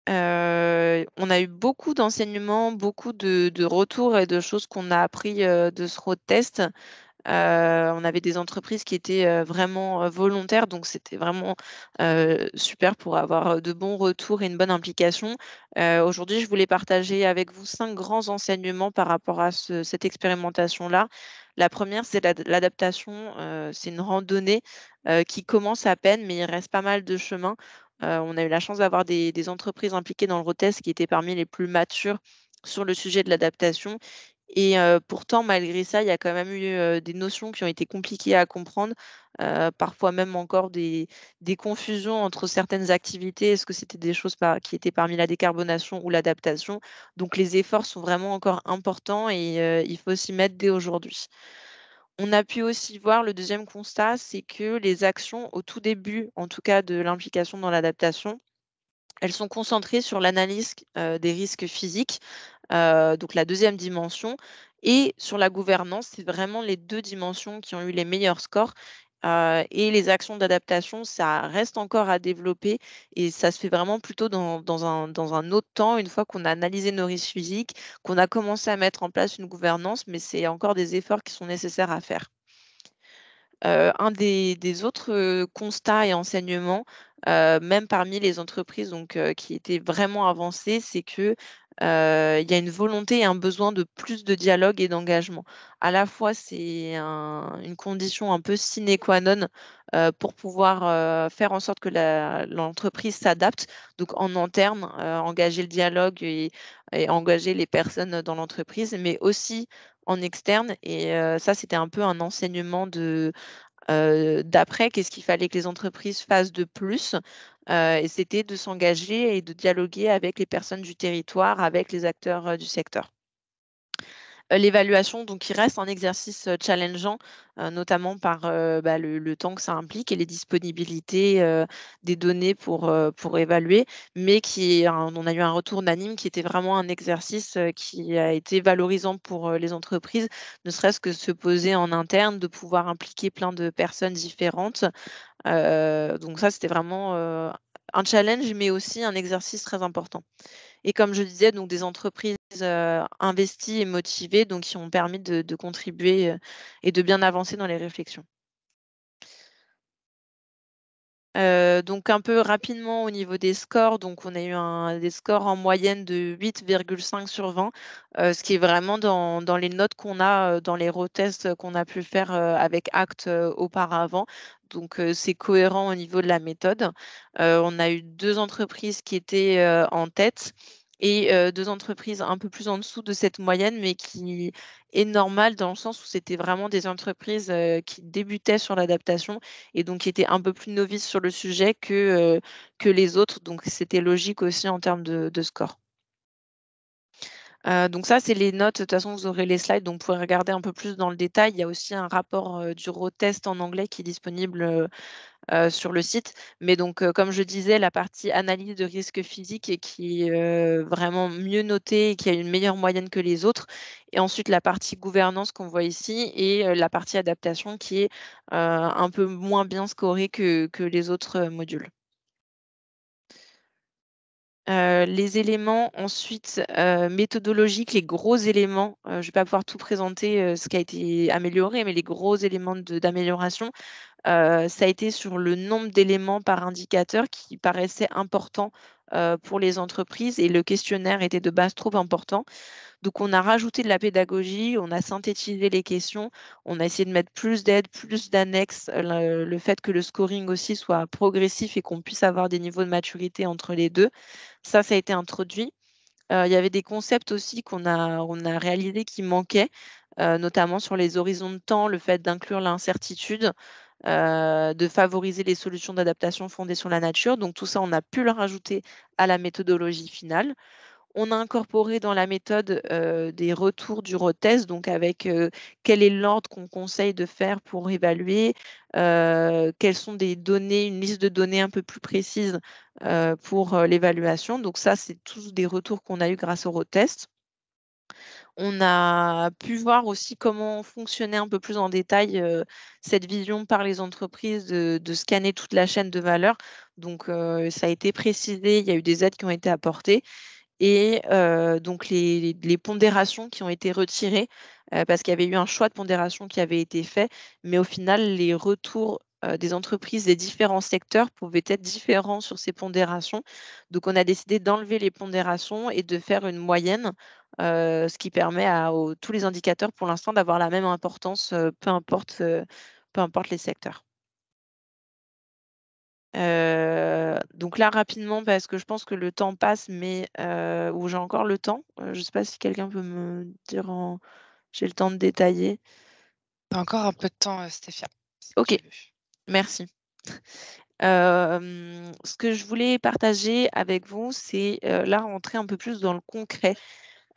On a eu beaucoup d'enseignements, beaucoup de retours et de choses qu'on a appris de ce road test. On avait des entreprises qui étaient vraiment volontaires, donc c'était vraiment super pour avoir de bons retours et une bonne implication. Aujourd'hui, je voulais partager avec vous 5 grands enseignements par rapport à cette expérimentation-là. La première, c'est l'adaptation. C'est une randonnée qui commence à peine, mais il reste pas mal de chemin. On a eu la chance d'avoir des entreprises impliquées dans le road test qui étaient parmi les plus matures sur le sujet de l'adaptation. Et pourtant, malgré ça, il y a quand même eu des notions qui ont été compliquées à comprendre, parfois même encore des confusions entre certaines activités. Est-ce que c'était des choses qui étaient parmi la décarbonation ou l'adaptation? Donc les efforts sont vraiment encore importants et il faut s'y mettre dès aujourd'hui. On a pu aussi voir le deuxième constat, c'est que les actions au tout début, en tout cas de l'implication dans l'adaptation, elles sont concentrées sur l'analyse des risques physiques, donc la deuxième dimension, et sur la gouvernance. C'est vraiment les 2 dimensions qui ont eu les meilleurs scores. et les actions d'adaptation, ça reste encore à développer et ça se fait vraiment plutôt dans un autre temps, une fois qu'on a analysé nos risques physiques, qu'on a commencé à mettre en place une gouvernance, mais c'est encore des efforts qui sont nécessaires à faire. Un des autres constats et enseignements, même parmi les entreprises donc, qui étaient vraiment avancées, c'est que il y a une volonté et un besoin de plus de dialogue et d'engagement. À la fois, c'est une condition un peu sine qua non pour pouvoir faire en sorte que l'entreprise s'adapte. Donc en interne, engager le dialogue et engager les personnes dans l'entreprise, mais aussi en externe. Et ça, c'était un peu un enseignement d'après, qu'est-ce qu'il fallait que les entreprises fassent de plus? Et c'était de s'engager et de dialoguer avec les personnes du territoire, avec les acteurs du secteur. L'évaluation, donc, il reste un exercice challengeant, notamment par le temps que ça implique et les disponibilités des données pour évaluer, mais on a eu un retour unanime qui était vraiment un exercice qui a été valorisant pour les entreprises, ne serait-ce que se poser en interne, de pouvoir impliquer plein de personnes différentes. Donc ça, c'était vraiment un challenge, mais aussi un exercice très important. Et comme je disais, donc des entreprises investies et motivées, donc qui ont permis de contribuer et de bien avancer dans les réflexions. Donc un peu rapidement au niveau des scores, donc on a eu des scores en moyenne de 8,5 sur 20, ce qui est vraiment dans les notes qu'on a dans les tests qu'on a pu faire avec ACT auparavant. Donc c'est cohérent au niveau de la méthode. On a eu 2 entreprises qui étaient en tête et 2 entreprises un peu plus en dessous de cette moyenne, mais qui est normale dans le sens où c'était vraiment des entreprises qui débutaient sur l'adaptation et donc qui étaient un peu plus novices sur le sujet que les autres. Donc c'était logique aussi en termes de score. Donc ça, c'est les notes. De toute façon, vous aurez les slides, donc vous pourrez regarder un peu plus dans le détail. Il y a aussi un rapport du test en anglais qui est disponible sur le site. Mais donc, comme je disais, la partie analyse de risque physique et qui est vraiment mieux notée et qui a une meilleure moyenne que les autres. Et ensuite, la partie gouvernance qu'on voit ici et la partie adaptation qui est un peu moins bien scorée que les autres modules. Les éléments ensuite méthodologiques, les gros éléments, je ne vais pas pouvoir tout présenter ce qui a été amélioré, mais les gros éléments d'amélioration, ça a été sur le nombre d'éléments par indicateur qui paraissait important pour les entreprises et le questionnaire était de base trop important. Donc on a rajouté de la pédagogie, on a synthétisé les questions, on a essayé de mettre plus d'aides, plus d'annexes, le fait que le scoring aussi soit progressif et qu'on puisse avoir des niveaux de maturité entre les deux. Ça a été introduit. Il y avait des concepts aussi on a réalisés qui manquaient, notamment sur les horizons de temps, le fait d'inclure l'incertitude, de favoriser les solutions d'adaptation fondées sur la nature. Donc tout ça, on a pu le rajouter à la méthodologie finale. On a incorporé dans la méthode des retours du test, donc avec quel est l'ordre qu'on conseille de faire pour évaluer, quelles sont des données, une liste de données un peu plus précise pour l'évaluation. Donc ça, c'est tous des retours qu'on a eu grâce au test. On a pu voir aussi comment fonctionnait un peu plus en détail cette vision par les entreprises de scanner toute la chaîne de valeur. Donc ça a été précisé, il y a eu des aides qui ont été apportées. Et donc les pondérations qui ont été retirées, parce qu'il y avait eu un choix de pondération qui avait été fait, mais au final, les retours des entreprises des différents secteurs pouvaient être différents sur ces pondérations. Donc on a décidé d'enlever les pondérations et de faire une moyenne, ce qui permet à tous les indicateurs pour l'instant d'avoir la même importance, peu importe les secteurs. Donc là, rapidement, parce que je pense que le temps passe, mais ou j'ai encore le temps. Je ne sais pas si quelqu'un peut me dire j'ai le temps de détailler. Tu as encore un peu de temps, Stéphia, si OK, tu veux. merci. Ce que je voulais partager avec vous, c'est là rentrer un peu plus dans le concret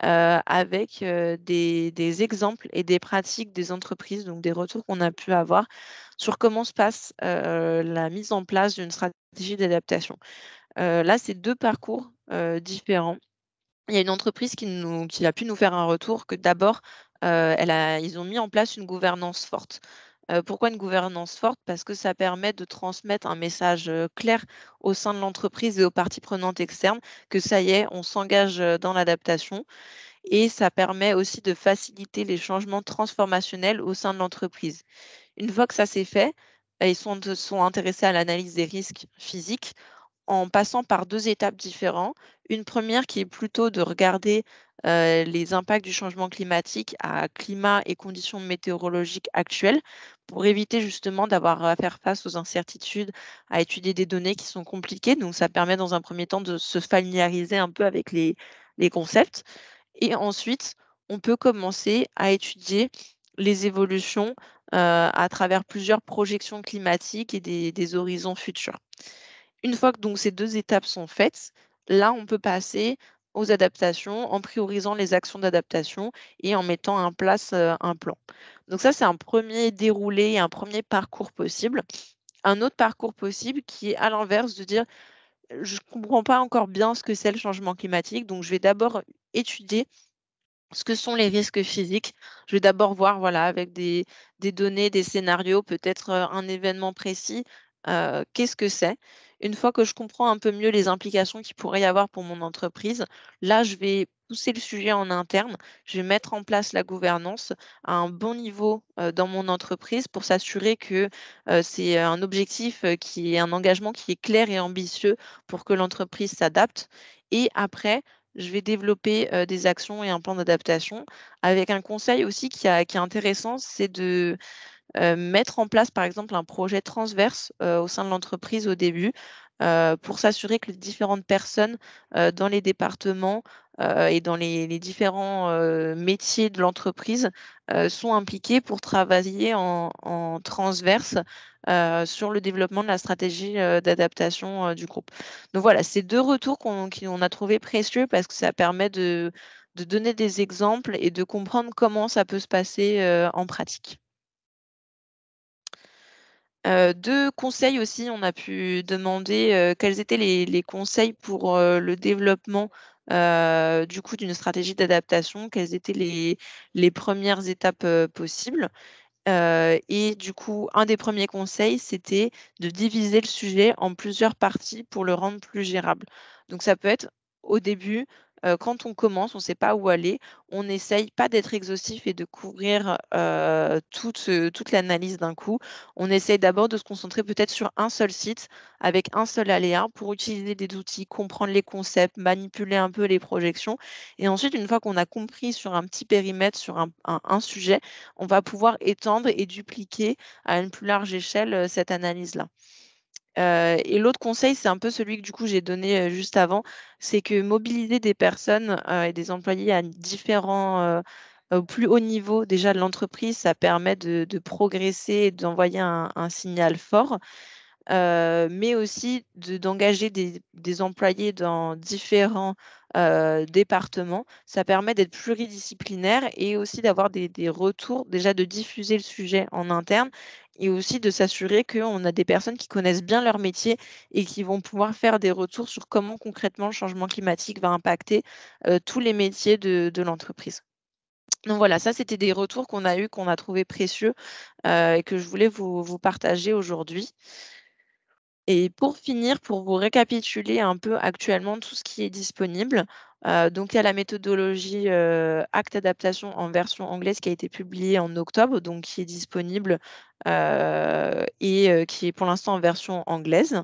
avec des exemples et des pratiques des entreprises, donc des retours qu'on a pu avoir sur comment se passe la mise en place d'une stratégie d'adaptation. Là, c'est 2 parcours différents. Il y a une entreprise qui a pu nous faire un retour que d'abord, ils ont mis en place une gouvernance forte. Pourquoi une gouvernance forte? Parce que ça permet de transmettre un message clair au sein de l'entreprise et aux parties prenantes externes que ça y est, on s'engage dans l'adaptation et ça permet aussi de faciliter les changements transformationnels au sein de l'entreprise. Une fois que ça c'est fait, ils sont intéressés à l'analyse des risques physiques en passant par 2 étapes différentes. Une première qui est plutôt de regarder, les impacts du changement climatique à climat et conditions météorologiques actuelles, pour éviter justement d'avoir à faire face aux incertitudes, à étudier des données qui sont compliquées. Donc ça permet dans un premier temps de se familiariser un peu avec les concepts et ensuite, on peut commencer à étudier les évolutions, à travers plusieurs projections climatiques et des horizons futurs. Une fois que donc ces 2 étapes sont faites, là, on peut passer aux adaptations en priorisant les actions d'adaptation et en mettant en place, un plan. Donc ça, c'est un premier déroulé et un premier parcours possible. Un autre parcours possible qui est à l'inverse de dire: «Je ne comprends pas encore bien ce que c'est le changement climatique, donc je vais d'abord étudier ce que sont les risques physiques. Je vais d'abord voir, voilà, avec des données, des scénarios, peut-être, un événement précis, qu'est-ce que c'est? Une fois que je comprends un peu mieux les implications qu'il pourrait y avoir pour mon entreprise, là, je vais pousser le sujet en interne. Je vais mettre en place la gouvernance à un bon niveau, dans mon entreprise pour s'assurer que, c'est un objectif, qui est un engagement qui est clair et ambitieux pour que l'entreprise s'adapte et après, je vais développer, des actions et un plan d'adaptation avec un conseil aussi qui est intéressant, c'est de, mettre en place, par exemple, un projet transverse, au sein de l'entreprise au début, pour s'assurer que les différentes personnes, dans les départements, et dans les différents, métiers de l'entreprise, sont impliquées pour travailler en transverse, sur le développement de la stratégie, d'adaptation, du groupe. Donc voilà, c'est 2 retours qu'on a trouvé précieux parce que ça permet de donner des exemples et de comprendre comment ça peut se passer, en pratique. 2 conseils aussi, on a pu demander, quels étaient les conseils pour, le développement, du coup d'une stratégie d'adaptation, quelles étaient les 1res étapes, possibles. Et du coup, un des premiers conseils, c'était de diviser le sujet en plusieurs parties pour le rendre plus gérable. Donc ça peut être au début, quand on commence, on ne sait pas où aller, on essaye pas d'être exhaustif et de couvrir, toute l'analyse d'un coup. On essaye d'abord de se concentrer peut-être sur un seul site avec un seul aléa pour utiliser des outils, comprendre les concepts, manipuler un peu les projections et ensuite une fois qu'on a compris sur un petit périmètre, sur un sujet, on va pouvoir étendre et dupliquer à une plus large échelle, cette analyse-là. Et l'autre conseil, c'est un peu celui que du coup j'ai donné, juste avant, c'est que mobiliser des personnes, et des employés à différents, au plus haut niveau déjà de l'entreprise, ça permet de progresser et d'envoyer un signal fort. Mais aussi d'engager des employés dans différents, départements. Ça permet d'être pluridisciplinaire et aussi d'avoir des retours, déjà de diffuser le sujet en interne et aussi de s'assurer qu'on a des personnes qui connaissent bien leur métier et qui vont pouvoir faire des retours sur comment concrètement le changement climatique va impacter, tous les métiers de l'entreprise. Donc voilà, ça c'était des retours qu'on a eus, qu'on a trouvés précieux, et que je voulais vous partager aujourd'hui. Et pour finir, pour vous récapituler un peu actuellement tout ce qui est disponible, donc il y a la méthodologie, Acte Adaptation en version anglaise qui a été publiée en octobre, donc qui est disponible, et qui est pour l'instant en version anglaise.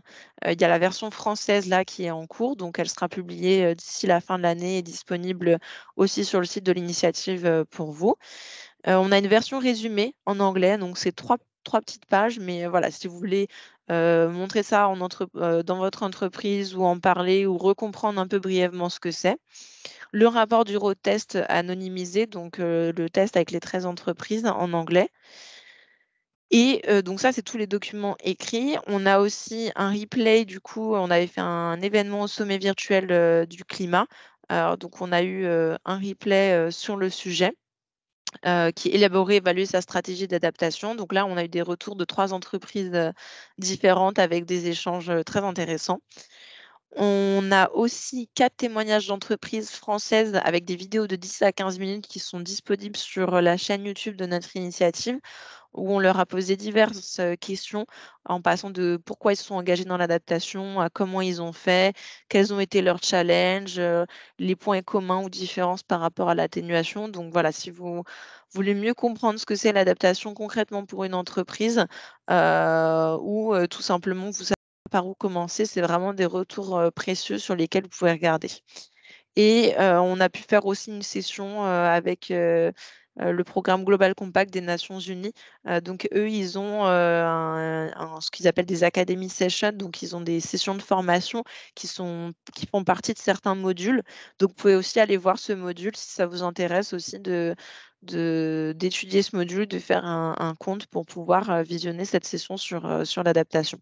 Il y a la version française là qui est en cours, donc elle sera publiée, d'ici la fin de l'année et disponible aussi sur le site de l'initiative, pour vous. On a une version résumée en anglais, donc c'est trois petites pages, mais voilà, si vous voulez, montrer ça dans votre entreprise ou en parler ou recomprendre un peu brièvement ce que c'est. Le rapport du road test anonymisé, donc le test avec les 13 entreprises en anglais et donc ça, c'est tous les documents écrits. On a aussi un replay, du coup, on avait fait un événement au sommet virtuel, du climat. Alors donc on a eu, un replay, sur le sujet. Qui élaborait et évaluait sa stratégie d'adaptation. Donc là, on a eu des retours de 3 entreprises, différentes avec des échanges, très intéressants. On a aussi 4 témoignages d'entreprises françaises avec des vidéos de 10 à 15 minutes qui sont disponibles sur la chaîne YouTube de notre initiative, où on leur a posé diverses questions en passant de pourquoi ils se sont engagés dans l'adaptation à comment ils ont fait, quels ont été leurs challenges, les points communs ou différences par rapport à l'atténuation. Donc voilà, si vous voulez mieux comprendre ce que c'est l'adaptation concrètement pour une entreprise, ou tout simplement vous savez par où commencer, c'est vraiment des retours précieux sur lesquels vous pouvez regarder. Et on a pu faire aussi une session avec le programme Global Compact des Nations Unies. Donc eux, ils ont ce qu'ils appellent des Academy Sessions. Donc ils ont des sessions de formation qui font partie de certains modules. Donc vous pouvez aussi aller voir ce module si ça vous intéresse aussi d'étudier ce module, de faire un compte pour pouvoir visionner cette session sur l'adaptation.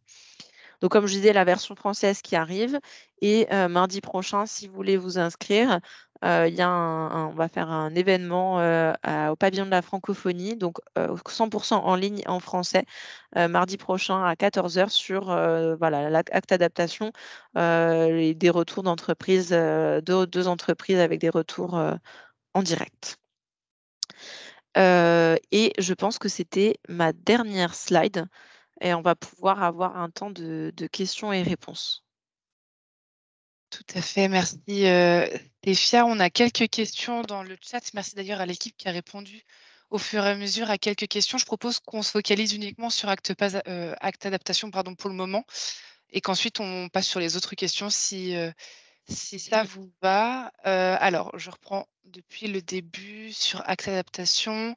Donc comme je disais, la version française qui arrive et mardi prochain, si vous voulez vous inscrire, il y a on va faire un événement au pavillon de la francophonie, donc 100% en ligne en français, mardi prochain à 14h sur voilà, l'acte adaptation et des retours d'entreprise, deux entreprises avec des retours en direct. Et je pense que c'était ma dernière slide et on va pouvoir avoir un temps de questions et réponses. Tout à fait, merci Téfia. On a quelques questions dans le chat. Merci d'ailleurs à l'équipe qui a répondu au fur et à mesure à quelques questions. Je propose qu'on se focalise uniquement sur acte adaptation pour le moment et qu'ensuite on passe sur les autres questions si ça vous va. Alors, je reprends depuis le début sur acte adaptation.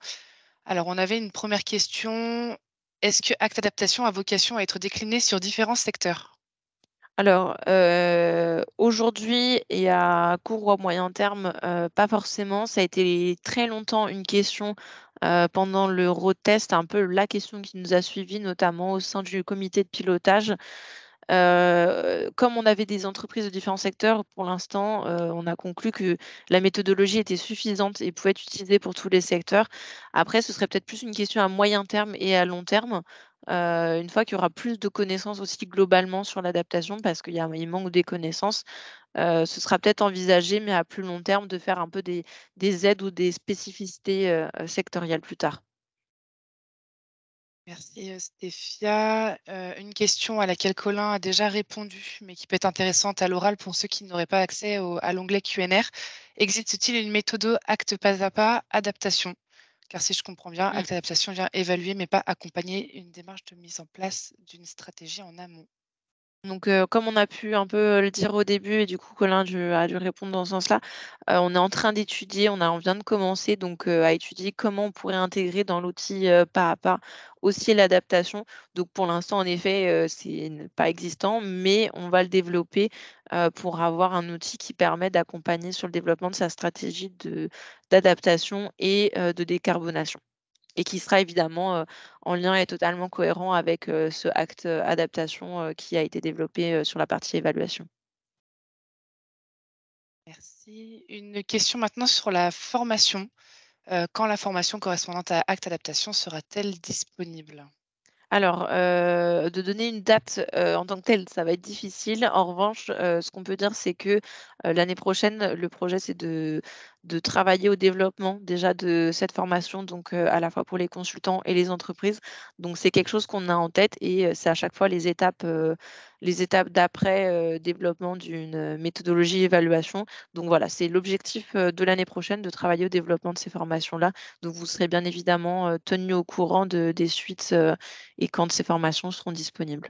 Alors, on avait une première question. Est-ce que acte adaptation a vocation à être décliné sur différents secteurs? Alors, aujourd'hui et à court ou à moyen terme, pas forcément. Ça a été très longtemps une question, pendant le road test, un peu la question qui nous a suivis, notamment au sein du comité de pilotage. Comme on avait des entreprises de différents secteurs, pour l'instant, on a conclu que la méthodologie était suffisante et pouvait être utilisée pour tous les secteurs. Après, ce serait peut-être plus une question à moyen terme et à long terme, une fois qu'il y aura plus de connaissances aussi globalement sur l'adaptation parce il manque des connaissances, ce sera peut-être envisagé, mais à plus long terme, de faire un peu des aides ou des spécificités, sectorielles plus tard. Merci Stéphia. Une question à laquelle Colin a déjà répondu, mais qui peut être intéressante à l'oral pour ceux qui n'auraient pas accès à l'onglet Q&R. Existe-t-il une méthode acte pas à pas adaptation? Car si je comprends bien, acte adaptation vient évaluer mais pas accompagner une démarche de mise en place d'une stratégie en amont. Donc, comme on a pu un peu le dire au début et du coup Colin a dû répondre dans ce sens-là, on est en train d'étudier, on vient de commencer donc à étudier comment on pourrait intégrer dans l'outil, pas à pas aussi l'adaptation. Donc pour l'instant en effet, pas existant, mais on va le développer, pour avoir un outil qui permet d'accompagner sur le développement de sa stratégie d'adaptation et de décarbonation. Et qui sera évidemment, en lien et totalement cohérent avec, ce acte, adaptation, qui a été développé, sur la partie évaluation. Merci. Une question maintenant sur la formation. Quand la formation correspondante à acte adaptation sera-t-elle disponible? Alors, de donner une date, en tant que telle, ça va être difficile. En revanche, ce qu'on peut dire, c'est que, l'année prochaine, le projet, c'est de travailler au développement déjà de cette formation, donc à la fois pour les consultants et les entreprises. Donc c'est quelque chose qu'on a en tête et c'est à chaque fois les étapes d'après, développement d'une méthodologie évaluation. Donc voilà, c'est l'objectif, de l'année prochaine de travailler au développement de ces formations-là. Donc vous serez bien évidemment, tenus au courant des suites, et quand ces formations seront disponibles.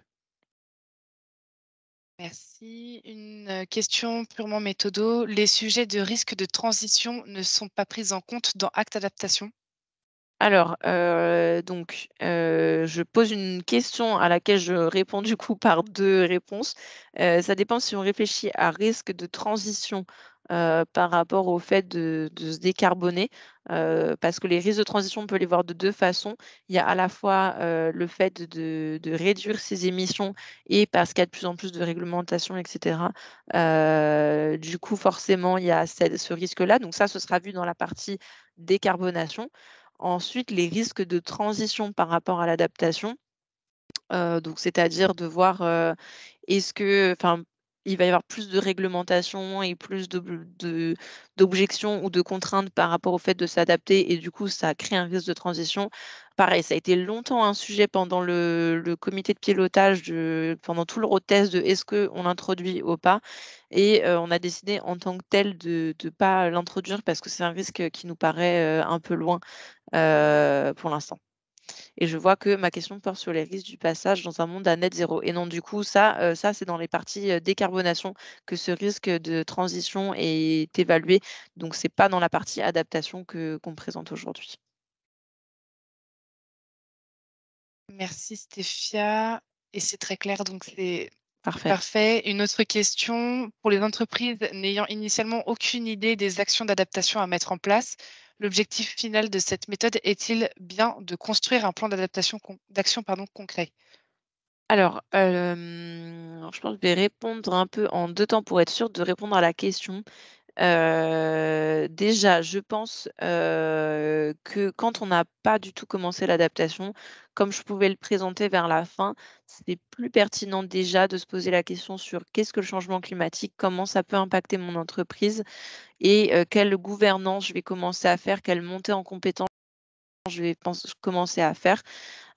Merci. Une question purement méthodo. Les sujets de risque de transition ne sont pas pris en compte dans acte adaptation? Alors, je pose une question à laquelle je réponds du coup par 2 réponses. Ça dépend si on réfléchit à risque de transition, par rapport au fait de se décarboner, parce que les risques de transition, on peut les voir de 2 façons. Il y a à la fois, le fait de réduire ses émissions et parce qu'il y a de plus en plus de réglementation et cetera. Du coup, forcément, il y a ce risque-là. Donc ça, ce sera vu dans la partie décarbonation. Ensuite, les risques de transition par rapport à l'adaptation, donc c'est-à-dire de voir, est-ce que enfin, il va y avoir plus de réglementation et plus d'objections ou de contraintes par rapport au fait de s'adapter et du coup, ça crée un risque de transition. Pareil, ça a été longtemps un sujet pendant le comité de pilotage pendant tout le road test de est-ce qu'on l'introduit ou pas et on a décidé en tant que tel de ne pas l'introduire parce que c'est un risque qui nous paraît, un peu loin, pour l'instant. Et je vois que ma question porte sur les risques du passage dans un monde à net zéro. Et non, du coup, ça c'est dans les parties décarbonation que ce risque de transition est évalué. Donc, c'est pas dans la partie adaptation qu'on présente aujourd'hui. Merci Stéphia. Et c'est très clair, donc c'est Parfait. parfait. Une autre question. Pour les entreprises n'ayant initialement aucune idée des actions d'adaptation à mettre en place, l'objectif final de cette méthode est-il bien de construire un plan d'action concret? Alors, je pense que je vais répondre un peu en 2 temps pour être sûre de répondre à la question. Déjà, je pense, que quand on n'a pas du tout commencé l'adaptation, comme je pouvais le présenter vers la fin, c'est plus pertinent déjà de se poser la question sur qu'est-ce que le changement climatique? Comment ça peut impacter mon entreprise? Et quelle gouvernance je vais commencer à faire? Quelle montée en compétences je vais commencer à faire?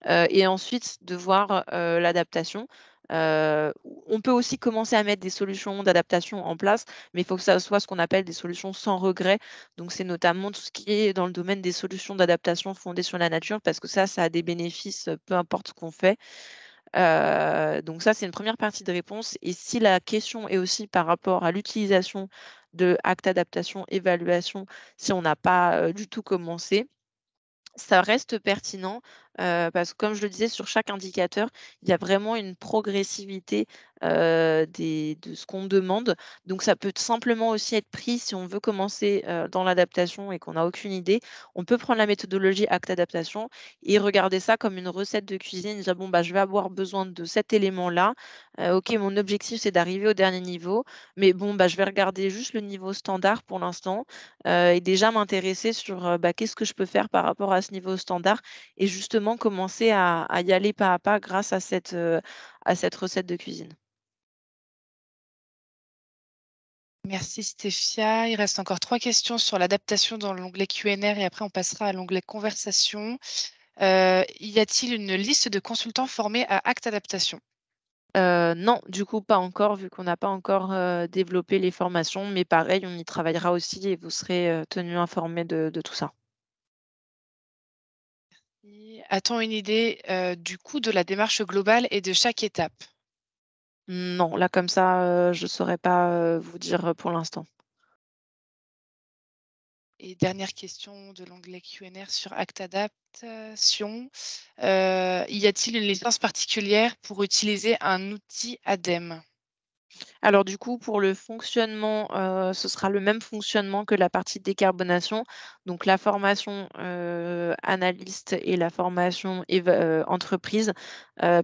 Et ensuite de voir, l'adaptation. On peut aussi commencer à mettre des solutions d'adaptation en place, mais il faut que ça soit ce qu'on appelle des solutions sans regret. Donc c'est notamment tout ce qui est dans le domaine des solutions d'adaptation fondées sur la nature parce que ça a des bénéfices, peu importe ce qu'on fait. Donc ça, c'est une première partie de réponse et si la question est aussi par rapport à l'utilisation de actes adaptation, évaluation, si on n'a pas, du tout commencé, ça reste pertinent, parce que comme je le disais, sur chaque indicateur, il y a vraiment une progressivité, de ce qu'on demande. Donc ça peut simplement aussi être pris si on veut commencer, dans l'adaptation et qu'on n'a aucune idée. On peut prendre la méthodologie acte adaptation et regarder ça comme une recette de cuisine, dire: «Bon, bah, je vais avoir besoin de cet élément-là. OK, mon objectif, c'est d'arriver au dernier niveau, mais bon, bah, je vais regarder juste le niveau standard pour l'instant, et déjà m'intéresser sur, bah, qu'est-ce que je peux faire par rapport à ce niveau standard et justement commencer à y aller pas à pas grâce à cette recette de cuisine. Merci Stéphia. Il reste encore 3 questions sur l'adaptation dans l'onglet Q&R et après on passera à l'onglet conversation. Y a-t-il une liste de consultants formés à Acte Adaptation? Non, du coup pas encore vu qu'on n'a pas encore, développé les formations, mais pareil, on y travaillera aussi et vous serez, tenus informés de tout ça. A-t-on une idée, du coût de la démarche globale et de chaque étape? Non, là comme ça, je saurais pas, vous dire, pour l'instant. Et dernière question de l'onglet Q&R sur Acte Adaptation. Y a-t-il une licence particulière pour utiliser un outil ADEME? Alors du coup, pour le fonctionnement, ce sera le même fonctionnement que la partie décarbonation. Donc la formation, analyste et la formation entreprise,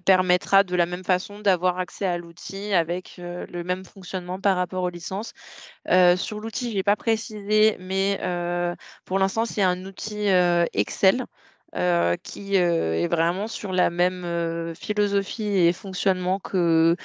permettra de la même façon d'avoir accès à l'outil avec, le même fonctionnement par rapport aux licences. Sur l'outil, je n'ai pas précisé, mais pour l'instant, c'est un outil, Excel, qui, est vraiment sur la même, philosophie et fonctionnement que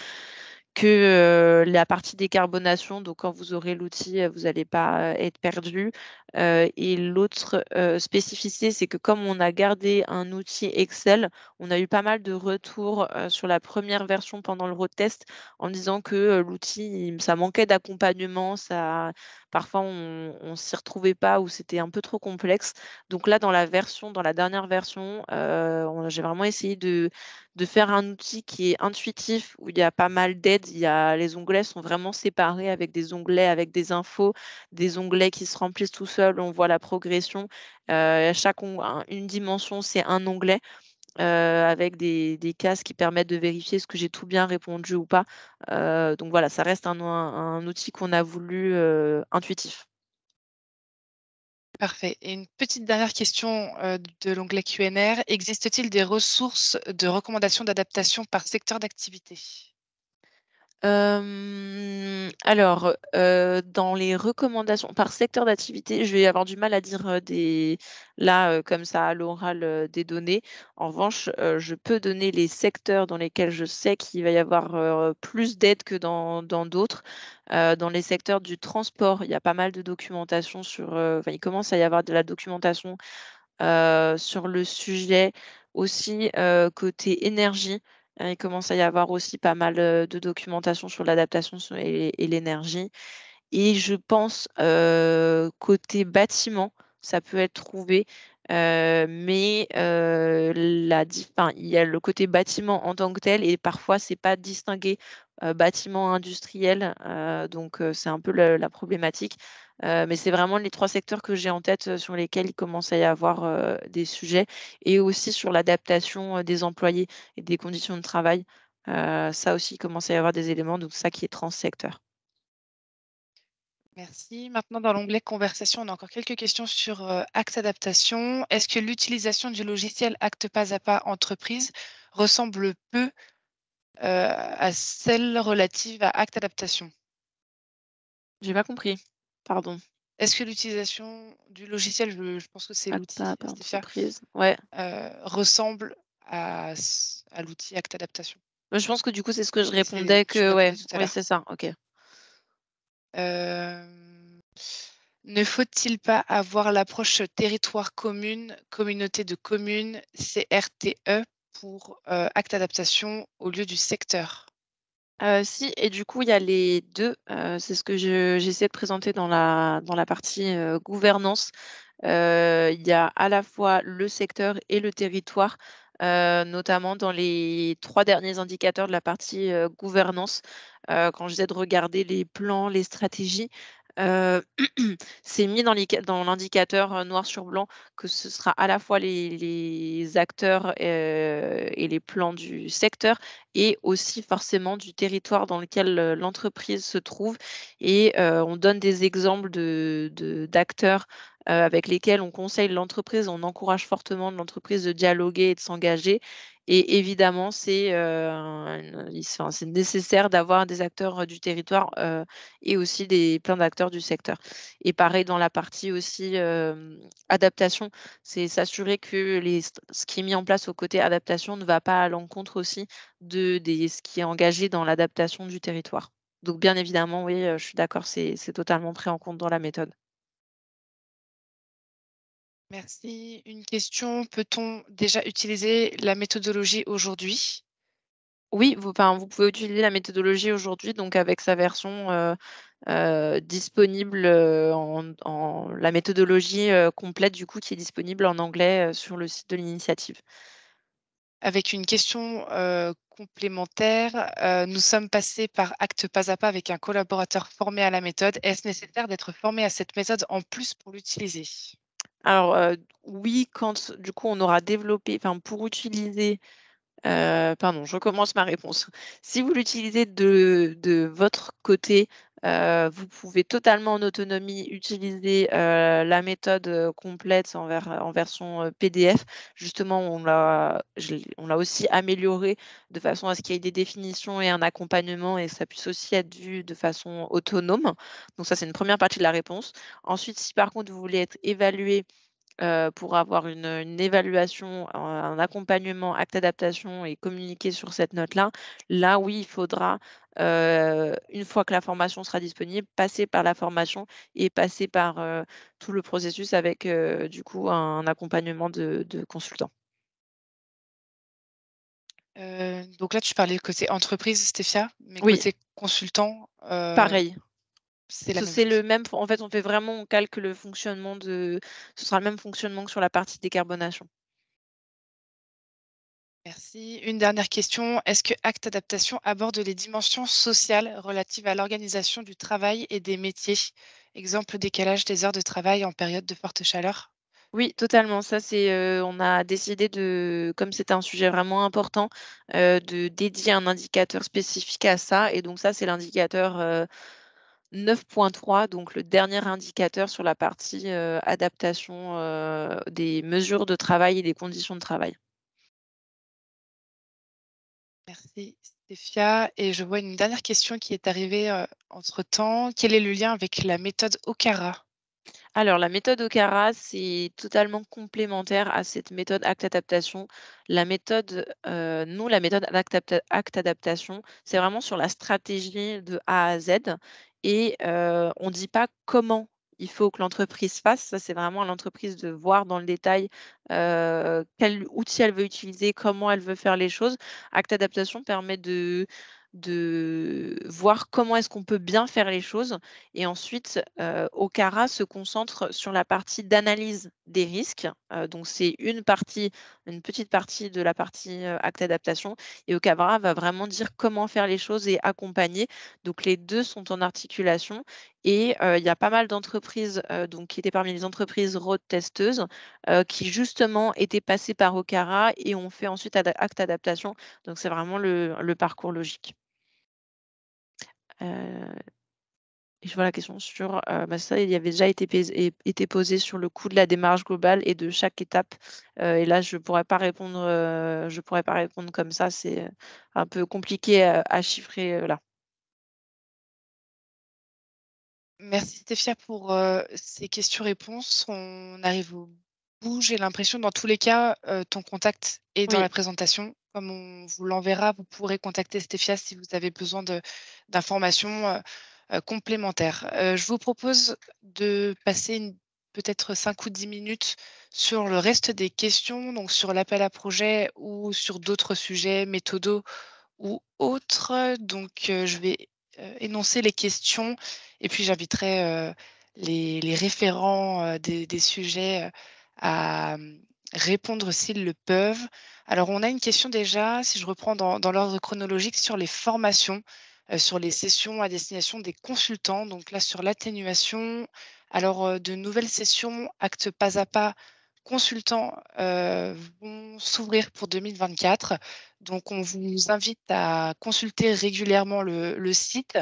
la partie décarbonation. Donc quand vous aurez l'outil, vous n'allez pas, être perdu. Et l'autre, spécificité, c'est que comme on a gardé un outil Excel, on a eu pas mal de retours, sur la première version pendant le road test en disant que, l'outil, ça manquait d'accompagnement, parfois on s'y retrouvait pas ou c'était un peu trop complexe. Donc là, dans la dernière version, j'ai vraiment essayé de faire un outil qui est intuitif, où il y a pas mal d'aides. Les onglets sont vraiment séparés avec des onglets avec des infos, des onglets qui se remplissent tout seuls, on voit la progression. Une dimension, c'est un onglet, avec des cases qui permettent de vérifier ce que j'ai tout bien répondu ou pas. Donc voilà, ça reste un outil qu'on a voulu, intuitif. Parfait. Et une petite dernière question, de l'onglet Q&R. Existe-t-il des ressources de recommandations d'adaptation par secteur d'activité? Alors, dans les recommandations par secteur d'activité, je vais avoir du mal à dire, comme ça à l'oral, des données. En revanche, je peux donner les secteurs dans lesquels je sais qu'il va y avoir, plus d'aide que dans d'autres. Dans les secteurs du transport, il y a pas mal de documentation enfin, il commence à y avoir de la documentation, sur le sujet. Aussi, côté énergie, il commence à y avoir aussi pas mal, de documentation sur l'adaptation et l'énergie. Et je pense, côté bâtiment, ça peut être trouvé, mais enfin, il y a le côté bâtiment en tant que tel et parfois c'est pas distingué, bâtiment industriel, donc c'est un peu la problématique. Mais c'est vraiment les 3 secteurs que j'ai en tête, sur lesquels il commence à y avoir, des sujets et aussi sur l'adaptation, des employés et des conditions de travail. Ça aussi, il commence à y avoir des éléments, donc ça qui est transsecteur. Merci. Maintenant, dans l'onglet conversation, on a encore quelques questions sur Acte Adaptation. Est-ce que l'utilisation du logiciel Acte Pas à Pas Entreprise ressemble peu à celle relative à Acte Adaptation? J'ai pas compris, pardon. Est-ce que l'utilisation du logiciel, je pense que c'est l'outil, Acte Pas Stéphia, Entreprise, ouais. ressemble à l'outil Acte Adaptation? Je pense que du coup, c'est ce que je C'est répondais tu que répondais ouais, tout à oui, l'heure. c'est ça, OK. Ne faut-il pas avoir l'approche territoire commune, communauté de communes, CRTE, pour Acte Adaptation au lieu du secteur? Si et du coup, il y a les 2. C'est ce que j'essaie de présenter dans la partie, gouvernance. Il y a à la fois le secteur et le territoire, notamment dans les 3 derniers indicateurs de la partie, gouvernance. Quand je disais de regarder les plans, les stratégies, heu, c'est mis dans l'indicateur, noir sur blanc que ce sera à la fois les acteurs, et les plans du secteur et aussi forcément du territoire dans lequel, l'entreprise se trouve et on donne des exemples d'acteurs avec lesquels on conseille l'entreprise, on encourage fortement l'entreprise de dialoguer et de s'engager et évidemment, c'est nécessaire d'avoir des acteurs, du territoire, et aussi plein d'acteurs du secteur et pareil dans la partie aussi, adaptation, c'est s'assurer que ce qui est mis en place au côté adaptation ne va pas à l'encontre aussi ce qui est engagé dans l'adaptation du territoire. Donc bien évidemment, oui, je suis d'accord, c'est totalement pris en compte dans la méthode. Merci. Une question, peut-on déjà utiliser la méthodologie aujourd'hui? Oui, vous pouvez utiliser la méthodologie aujourd'hui, donc avec sa version, disponible, la méthodologie, complète du coup qui est disponible en anglais, sur le site de l'initiative. Avec une question complémentaire, nous sommes passés par Acte Pas à Pas avec un collaborateur formé à la méthode. Est-ce nécessaire d'être formé à cette méthode en plus pour l'utiliser? Alors, oui, quand du coup on aura développé enfin pour utiliser pardon, je recommence ma réponse. Si vous l'utilisez de votre côté, vous pouvez totalement en autonomie utiliser, la méthode, complète en version, PDF. Justement, on l'a aussi améliorée de façon à ce qu'il y ait des définitions et un accompagnement et que ça puisse aussi être vu de façon autonome. Donc ça, c'est une première partie de la réponse. Ensuite, si par contre vous voulez être évalué pour avoir une évaluation, un accompagnement, acte d'adaptation et communiquer sur cette note-là. Là, oui, il faudra, une fois que la formation sera disponible, passer par la formation et passer par, tout le processus avec, du coup, un accompagnement de consultant. Donc là, tu parlais côté entreprise, Stéphia, mais Oui, côté consultant, pareil. c'est la même C'est le chose. même en fait, on calque le fonctionnement ce sera le même fonctionnement que sur la partie décarbonation. Merci. Une dernière question. Est-ce que Acte Adaptation aborde les dimensions sociales relatives à l'organisation du travail et des métiers? Exemple, décalage des heures de travail en période de forte chaleur? Oui, totalement. Ça, on a décidé comme c'était un sujet vraiment important, de dédier un indicateur spécifique à ça et donc ça, c'est l'indicateur, 9.3, donc le dernier indicateur sur la partie, adaptation, des mesures de travail et des conditions de travail. Merci Stéphia. Et je vois une dernière question qui est arrivée entre-temps. Quel est le lien avec la méthode Okara? Alors, la méthode Okara, c'est totalement complémentaire à cette méthode acte-adaptation. La méthode acte-adaptation, c'est vraiment sur la stratégie de A à Z et on ne dit pas comment il faut que l'entreprise fasse. Ça, c'est vraiment à l'entreprise de voir dans le détail quel outil elle veut utiliser, comment elle veut faire les choses. Acte-adaptation permet de voir comment est-ce qu'on peut bien faire les choses et ensuite, Okara se concentre sur la partie d'analyse des risques. Donc c'est une petite partie de la partie, acte adaptation et Okara va vraiment dire comment faire les choses et accompagner. Donc les 2 sont en articulation et il y a pas mal d'entreprises, donc qui étaient parmi les entreprises road testeuses, qui justement étaient passées par Okara et ont fait ensuite acte adaptation. Donc c'est vraiment le parcours logique. Heu Et je vois la question sur, ça, il y avait déjà été posé sur le coût de la démarche globale et de chaque étape, et là, je pourrais pas répondre comme ça, c'est, un peu compliqué, à chiffrer, là. Merci Stéphia pour ces questions-réponses. On arrive au bout. J'ai l'impression, dans tous les cas, ton contact est dans Oui. la présentation. Comme on vous l'enverra, vous pourrez contacter Stéphia si vous avez besoin d'informations complémentaires. Je vous propose de passer peut-être 5 ou 10 minutes sur le reste des questions, donc sur l'appel à projet ou sur d'autres sujets, méthodos ou autres. Donc, je vais énoncer les questions et puis j'inviterai les référents des sujets à répondre s'ils le peuvent. Alors, on a une question déjà, si je reprends dans l'ordre chronologique, sur les formations, sur les sessions à destination des consultants. Donc là, sur l'atténuation, alors de nouvelles sessions, actes pas à pas, consultants vont s'ouvrir pour 2024. Donc, on vous invite à consulter régulièrement le site.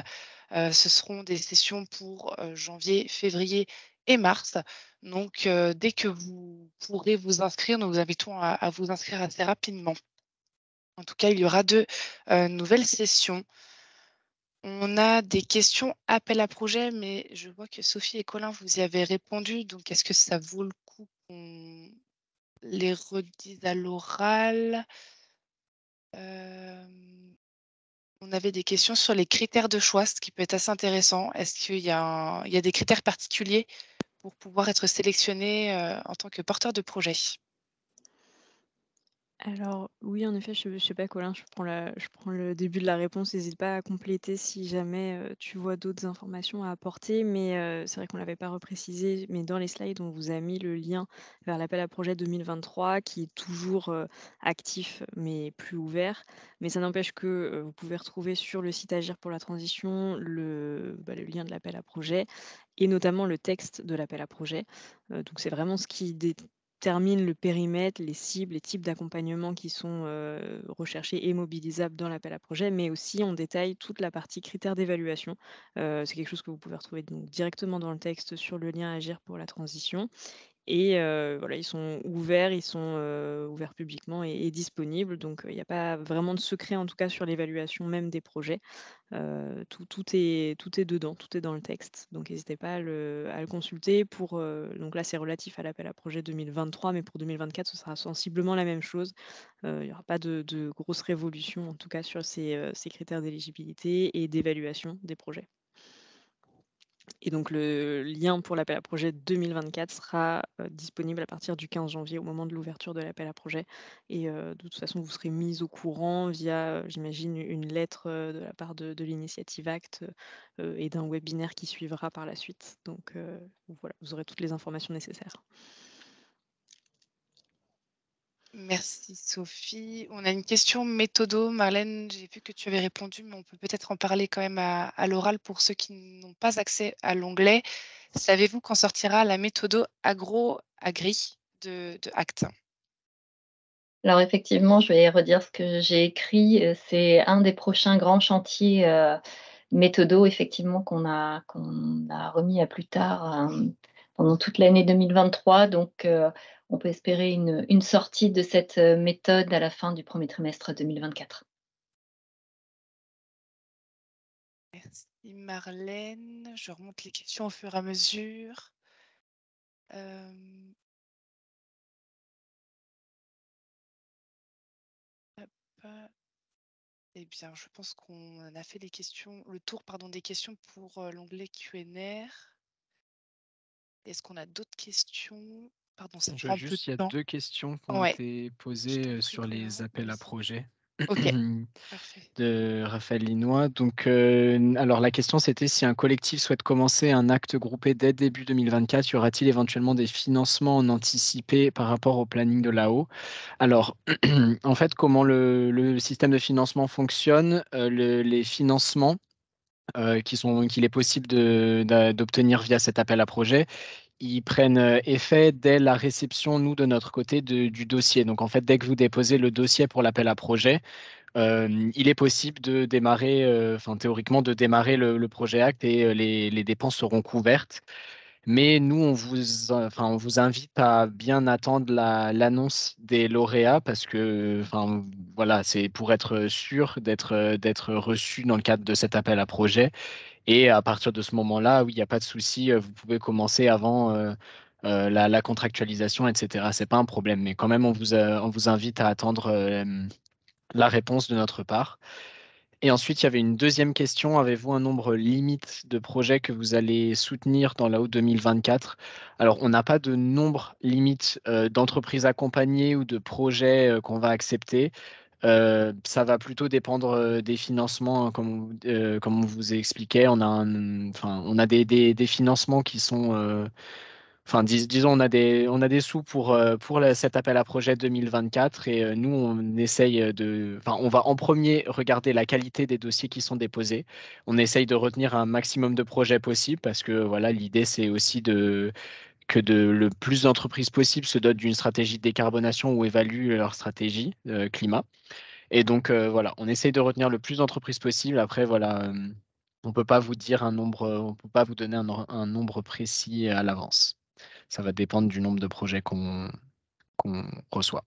Ce seront des sessions pour janvier, février et mars. Donc, dès que vous pourrez vous inscrire, nous vous invitons à vous inscrire assez rapidement. En tout cas, il y aura de nouvelles sessions. On a des questions appel à projet, mais je vois que Sophie et Colin, vous y avez répondu. Donc, est-ce que ça vaut le coup qu'on les redise à l'oral? On avait des questions sur les critères de choix, ce qui peut être assez intéressant. Est-ce qu'il y a des critères particuliers pour pouvoir être sélectionné en tant que porteur de projet? Alors oui, en effet, je sais pas Colin, je prends le début de la réponse, n'hésite pas à compléter si jamais, tu vois d'autres informations à apporter. Mais, c'est vrai qu'on l'avait pas reprécisé, mais dans les slides, on vous a mis le lien vers l'appel à projet 2023 qui est toujours, actif mais plus ouvert. Mais ça n'empêche que, vous pouvez retrouver sur le site Agir pour la transition le lien de l'appel à projet et notamment le texte de l'appel à projet. Donc c'est vraiment ce qui détermine le périmètre, les cibles, les types d'accompagnement qui sont recherchés et mobilisables dans l'appel à projet, mais aussi on détaille toute la partie critères d'évaluation. C'est quelque chose que vous pouvez retrouver donc directement dans le texte sur le lien Agir pour la transition. Et voilà, ils sont, ouverts publiquement et disponibles, donc il n'y a pas vraiment de secret, en tout cas, sur l'évaluation même des projets. Tout est dedans, tout est dans le texte, donc n'hésitez pas à le consulter pour, donc là, c'est relatif à l'appel à projet 2023, mais pour 2024, ce sera sensiblement la même chose. Il n'y aura pas de grosses révolutions, en tout cas, sur ces critères d'éligibilité et d'évaluation des projets. Et donc le lien pour l'appel à projet 2024 sera, disponible à partir du 15 janvier au moment de l'ouverture de l'appel à projet et de toute façon vous serez mis au courant via, j'imagine une lettre, de la part de l'Initiative ACT, et d'un webinaire qui suivra par la suite. Donc voilà, vous aurez toutes les informations nécessaires. Merci Sophie. On a une question méthodo. Marlène, j'ai vu que tu avais répondu, mais on peut peut-être en parler quand même à l'oral pour ceux qui n'ont pas accès à l'onglet. Savez-vous quand sortira la méthodo agro-agri de ACT? Alors effectivement, je vais redire ce que j'ai écrit, c'est un des prochains grands chantiers, méthodo effectivement qu'on a remis à plus tard, pendant toute l'année 2023. Donc, on peut espérer une sortie de cette, méthode à la fin du premier trimestre 2024. Merci Marlène. Je remonte les questions au fur et à mesure. Hop. Eh bien, je pense qu'on a fait le tour des questions pour l'onglet Q&A. Est-ce qu'on a d'autres questions? Pardon, ça prend un peu de Il y a temps. 2 questions qui ont Ouais, été je t'en posées prie, sur les Colin. appels à Oui. projets Ok, parfait. de Raphaël Linois. Donc, alors la question c'était si un collectif souhaite commencer un acte groupé dès début 2024, y aura-t-il éventuellement des financements en anticipé par rapport au planning de là-haut? Alors, en fait, comment le système de financement fonctionne, les financements qu'il est possible d'obtenir via cet appel à projet, ils prennent effet dès la réception, nous, de notre côté, du dossier. Donc, en fait, dès que vous déposez le dossier pour l'appel à projet, il est possible de démarrer, théoriquement, de démarrer le projet Act et les dépenses seront couvertes. Mais nous, on vous invite à bien attendre l'annonce des lauréats parce que, voilà, c'est pour être sûr d'être reçu dans le cadre de cet appel à projet. Et à partir de ce moment-là, oui, il n'y a pas de souci, vous pouvez commencer avant la contractualisation, etc. C'est pas un problème, mais quand même, on vous invite à attendre la réponse de notre part. Et ensuite, il y avait une deuxième question. Avez-vous un nombre limite de projets que vous allez soutenir dans la haute 2024? Alors, on n'a pas de nombre limite d'entreprises accompagnées ou de projets qu'on va accepter. Ça va plutôt dépendre des financements, hein, comme on vous a expliqué. On a des financements qui sont, disons, on a des sous pour cet appel à projet 2024 et nous, on essaye on va en premier regarder la qualité des dossiers qui sont déposés. On essaye de retenir un maximum de projets possible parce que voilà, l'idée, c'est aussi que le plus d'entreprises possible se dotent d'une stratégie de décarbonation ou évaluent leur stratégie climat. Et donc, voilà, on essaye de retenir le plus d'entreprises possible. Après, voilà, on ne peut pas vous dire on peut pas vous donner un nombre précis à l'avance. Ça va dépendre du nombre de projets qu'on reçoit.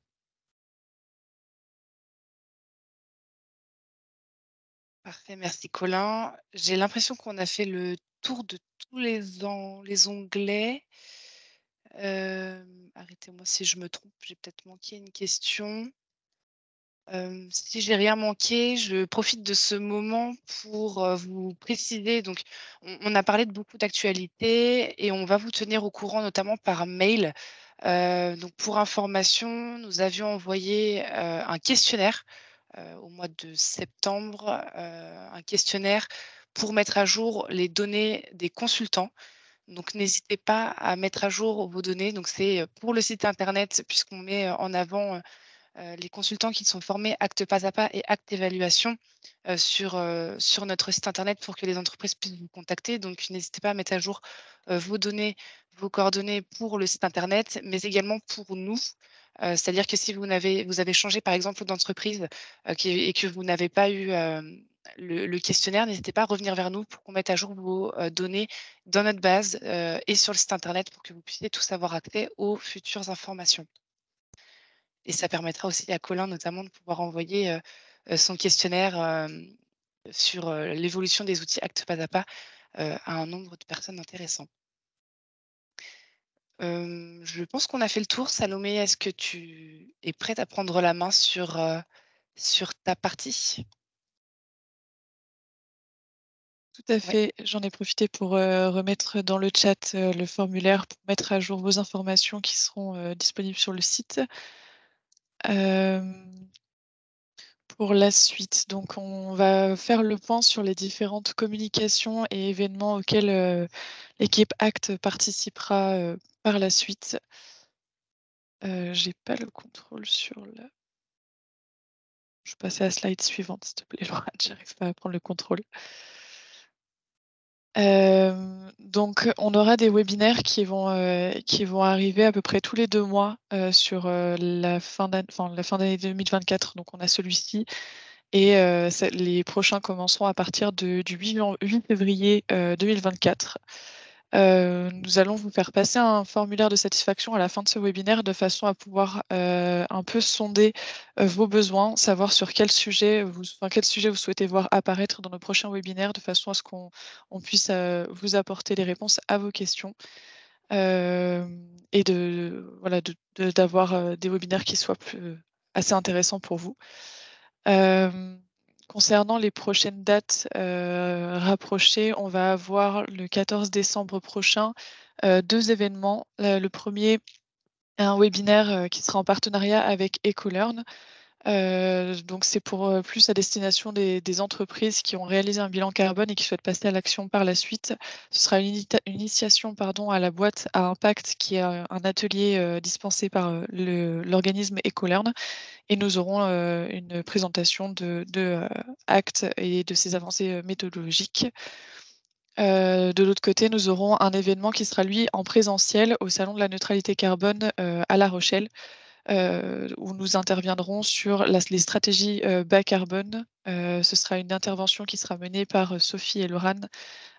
Parfait, merci Colin. J'ai l'impression qu'on a fait le tour de tous les onglets. Arrêtez-moi si je me trompe, j'ai peut-être manqué une question. Si j'ai rien manqué, je profite de ce moment pour vous préciser. Donc, on a parlé de beaucoup d'actualités et on va vous tenir au courant, notamment par mail. Donc, pour information, nous avions envoyé un questionnaire au mois de septembre, un questionnaire pour mettre à jour les données des consultants. Donc, n'hésitez pas à mettre à jour vos données. Donc, c'est pour le site internet, puisqu'on met en avant les consultants qui sont formés acte pas à pas et acte évaluation sur notre site internet pour que les entreprises puissent vous contacter. Donc, n'hésitez pas à mettre à jour vos données, vos coordonnées pour le site internet, mais également pour nous. C'est-à-dire que si vous avez changé par exemple d'entreprise et que vous n'avez pas eu le questionnaire, n'hésitez pas à revenir vers nous pour qu'on mette à jour vos données dans notre base et sur le site internet pour que vous puissiez tous avoir accès aux futures informations. Et ça permettra aussi à Colin notamment de pouvoir envoyer son questionnaire sur l'évolution des outils acte pas à pas à un nombre de personnes intéressantes. Je pense qu'on a fait le tour. Salomé, est-ce que tu es prête à prendre la main sur ta partie? Tout à Ouais. fait. J'en ai profité pour remettre dans le chat le formulaire pour mettre à jour vos informations qui seront disponibles sur le site. Pour la suite, donc on va faire le point sur les différentes communications et événements auxquels l'équipe ACT participera par la suite. J'ai pas le contrôle sur la... Je vais passer à la slide suivante, s'il te plaît, Laura. J'arrive pas à prendre le contrôle. Donc, on aura des webinaires qui vont arriver à peu près tous les 2 mois sur la fin d'année 2024. Donc, on a celui-ci et les prochains commenceront à partir du 8 février 2024. Nous allons vous faire passer un formulaire de satisfaction à la fin de ce webinaire de façon à pouvoir un peu sonder vos besoins, savoir sur quel sujet vous souhaitez voir apparaître dans nos prochains webinaires de façon à ce qu'on puisse vous apporter les réponses à vos questions. Et d'avoir des webinaires qui soient assez intéressants pour vous. Concernant les prochaines dates rapprochées, on va avoir le 14 décembre prochain 2 événements. Le premier, un webinaire qui sera en partenariat avec Ecolearn. Donc c'est pour plus à destination des entreprises qui ont réalisé un bilan carbone et qui souhaitent passer à l'action par la suite. Ce sera une initiation à la boîte à impact, qui est un atelier dispensé par l'organisme Ecolearn, et nous aurons une présentation de Act et de ses avancées méthodologiques. De l'autre côté, nous aurons un événement qui sera lui en présentiel au Salon de la neutralité carbone à La Rochelle, où nous interviendrons sur les stratégies bas carbone. Ce sera une intervention qui sera menée par Sophie et Laurane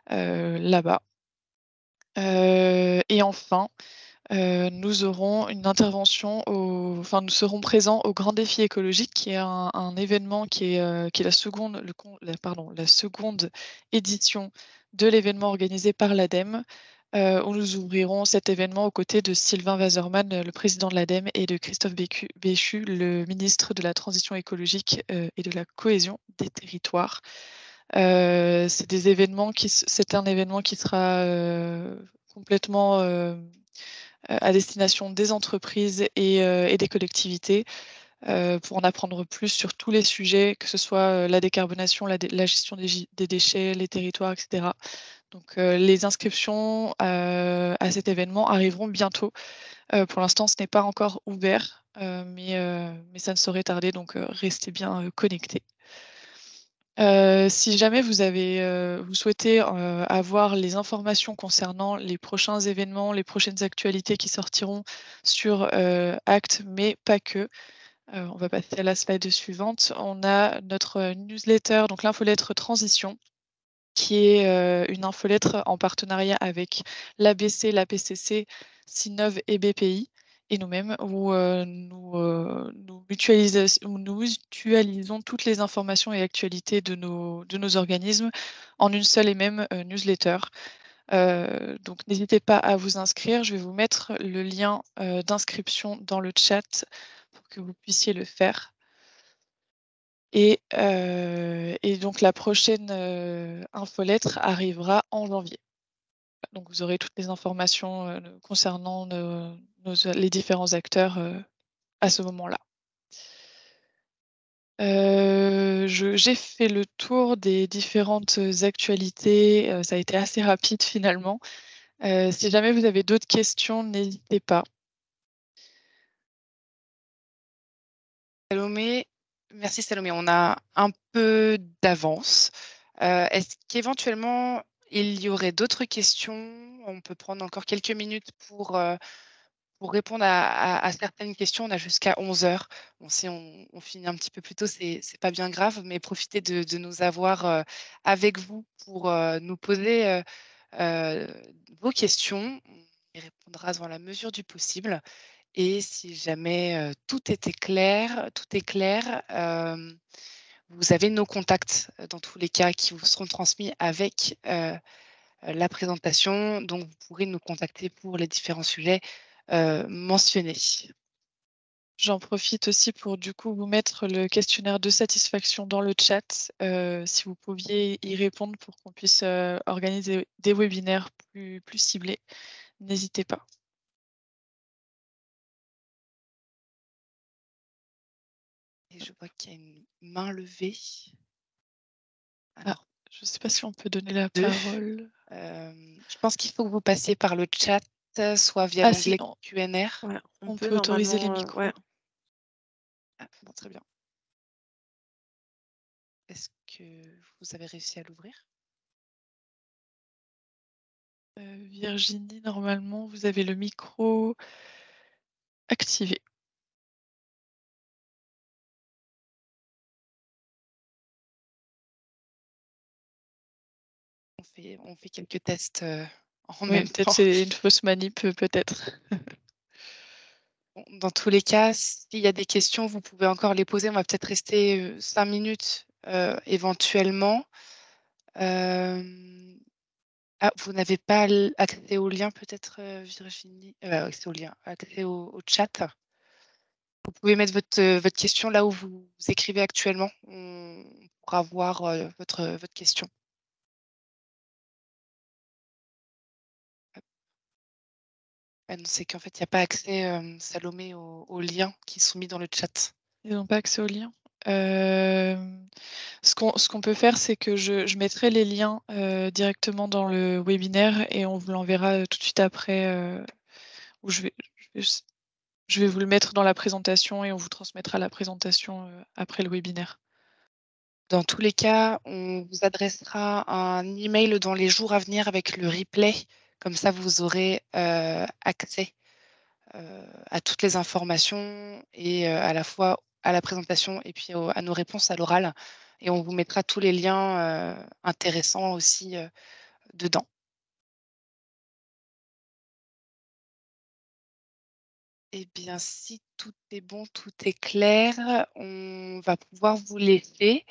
là-bas. Et enfin, nous aurons une intervention nous serons présents au Grand Défi écologique, qui est un événement qui est la seconde édition de l'événement organisé par l'ADEME, où nous ouvrirons cet événement aux côtés de Sylvain Waserman, le président de l'ADEME, et de Christophe Béchu, le ministre de la Transition écologique et de la cohésion des territoires. C'est un événement qui sera complètement à destination des entreprises et des collectivités, pour en apprendre plus sur tous les sujets, que ce soit la décarbonation, la gestion des déchets, les territoires, etc. Donc les inscriptions à cet événement arriveront bientôt. Pour l'instant, ce n'est pas encore ouvert, mais ça ne saurait tarder, donc restez bien connectés. Si jamais vous souhaitez avoir les informations concernant les prochains événements, les prochaines actualités qui sortiront sur Act, mais pas que, on va passer à la slide suivante. On a notre newsletter, donc l'infolettre Transition, qui est une infolettre en partenariat avec l'ABC, la PCC, Sinov et BPI, et nous-mêmes, où nous mutualisons toutes les informations et actualités de nos organismes en une seule et même newsletter. Donc n'hésitez pas à vous inscrire. Je vais vous mettre le lien d'inscription dans le chat pour que vous puissiez le faire. Et donc la prochaine infolettre arrivera en janvier. Donc vous aurez toutes les informations concernant les différents acteurs à ce moment-là. J'ai fait le tour des différentes actualités. Ça a été assez rapide finalement. Si jamais vous avez d'autres questions, n'hésitez pas. Salomé, merci Salomé. On a un peu d'avance. Est-ce qu'éventuellement il y aurait d'autres questions? On peut prendre encore quelques minutes pour répondre à certaines questions. On a jusqu'à 11 heures. Bon, si on finit un petit peu plus tôt, c'est pas bien grave, mais profitez de nous avoir avec vous pour nous poser vos questions. On y répondra dans la mesure du possible. Et si jamais tout est clair, vous avez nos contacts dans tous les cas qui vous seront transmis avec la présentation. Donc, vous pourrez nous contacter pour les différents sujets mentionnés. J'en profite aussi pour du coup vous mettre le questionnaire de satisfaction dans le chat, si vous pouviez y répondre pour qu'on puisse organiser des webinaires plus ciblés. N'hésitez pas. Et je vois qu'il y a une main levée. Alors, je ne sais pas si on peut donner la parole. Je pense qu'il faut que vous passiez par le chat, soit via l'onglet Q&R. Ouais, on peut autoriser les micros. ouais. Bon, très bien. Est-ce que vous avez réussi à l'ouvrir? Virginie, normalement, vous avez le micro activé. On fait quelques tests en Oui, même peut-être temps. c'est une fausse manip, peut-être. Bon, dans tous les cas, s'il y a des questions, vous pouvez encore les poser. On va peut-être rester 5 minutes éventuellement. Ah, vous n'avez pas accès au lien, peut-être, Virginie? Accès au lien, accès au chat. Vous pouvez mettre votre question là où vous écrivez actuellement. On pourra voir votre question. Ah non, c'est qu'en fait, il n'y a pas accès, Salomé, aux liens qui sont mis dans le chat. Ils n'ont pas accès aux liens. Ce qu'on peut faire, c'est que je mettrai les liens directement dans le webinaire et on vous l'enverra tout de suite après. Ou je vais vous le mettre dans la présentation et on vous transmettra la présentation après le webinaire. Dans tous les cas, on vous adressera un email dans les jours à venir avec le replay. Comme ça, vous aurez accès à toutes les informations et à la fois à la présentation et puis à nos réponses à l'oral. Et on vous mettra tous les liens intéressants aussi dedans. Eh bien, si tout est bon, tout est clair, on va pouvoir vous laisser.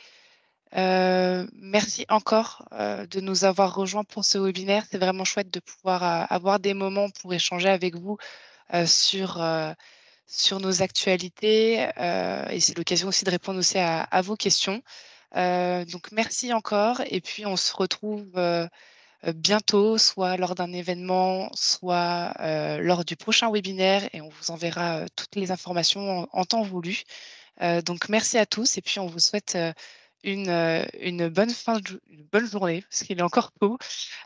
Merci encore de nous avoir rejoints pour ce webinaire. C'est vraiment chouette de pouvoir avoir des moments pour échanger avec vous sur nos actualités et c'est l'occasion aussi de répondre aussi à vos questions. Donc merci encore et puis on se retrouve bientôt, soit lors d'un événement, soit lors du prochain webinaire et on vous enverra toutes les informations en temps voulu. Donc merci à tous et puis on vous souhaite une bonne une bonne journée parce qu'il est encore tôt.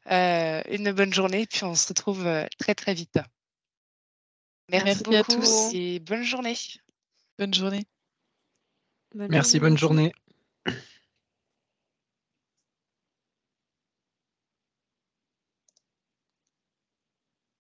Une bonne journée et puis on se retrouve très très vite. Merci Merci à beaucoup tous. et bonne journée. Bonne journée. Bonne Merci, journée, bonne merci. journée.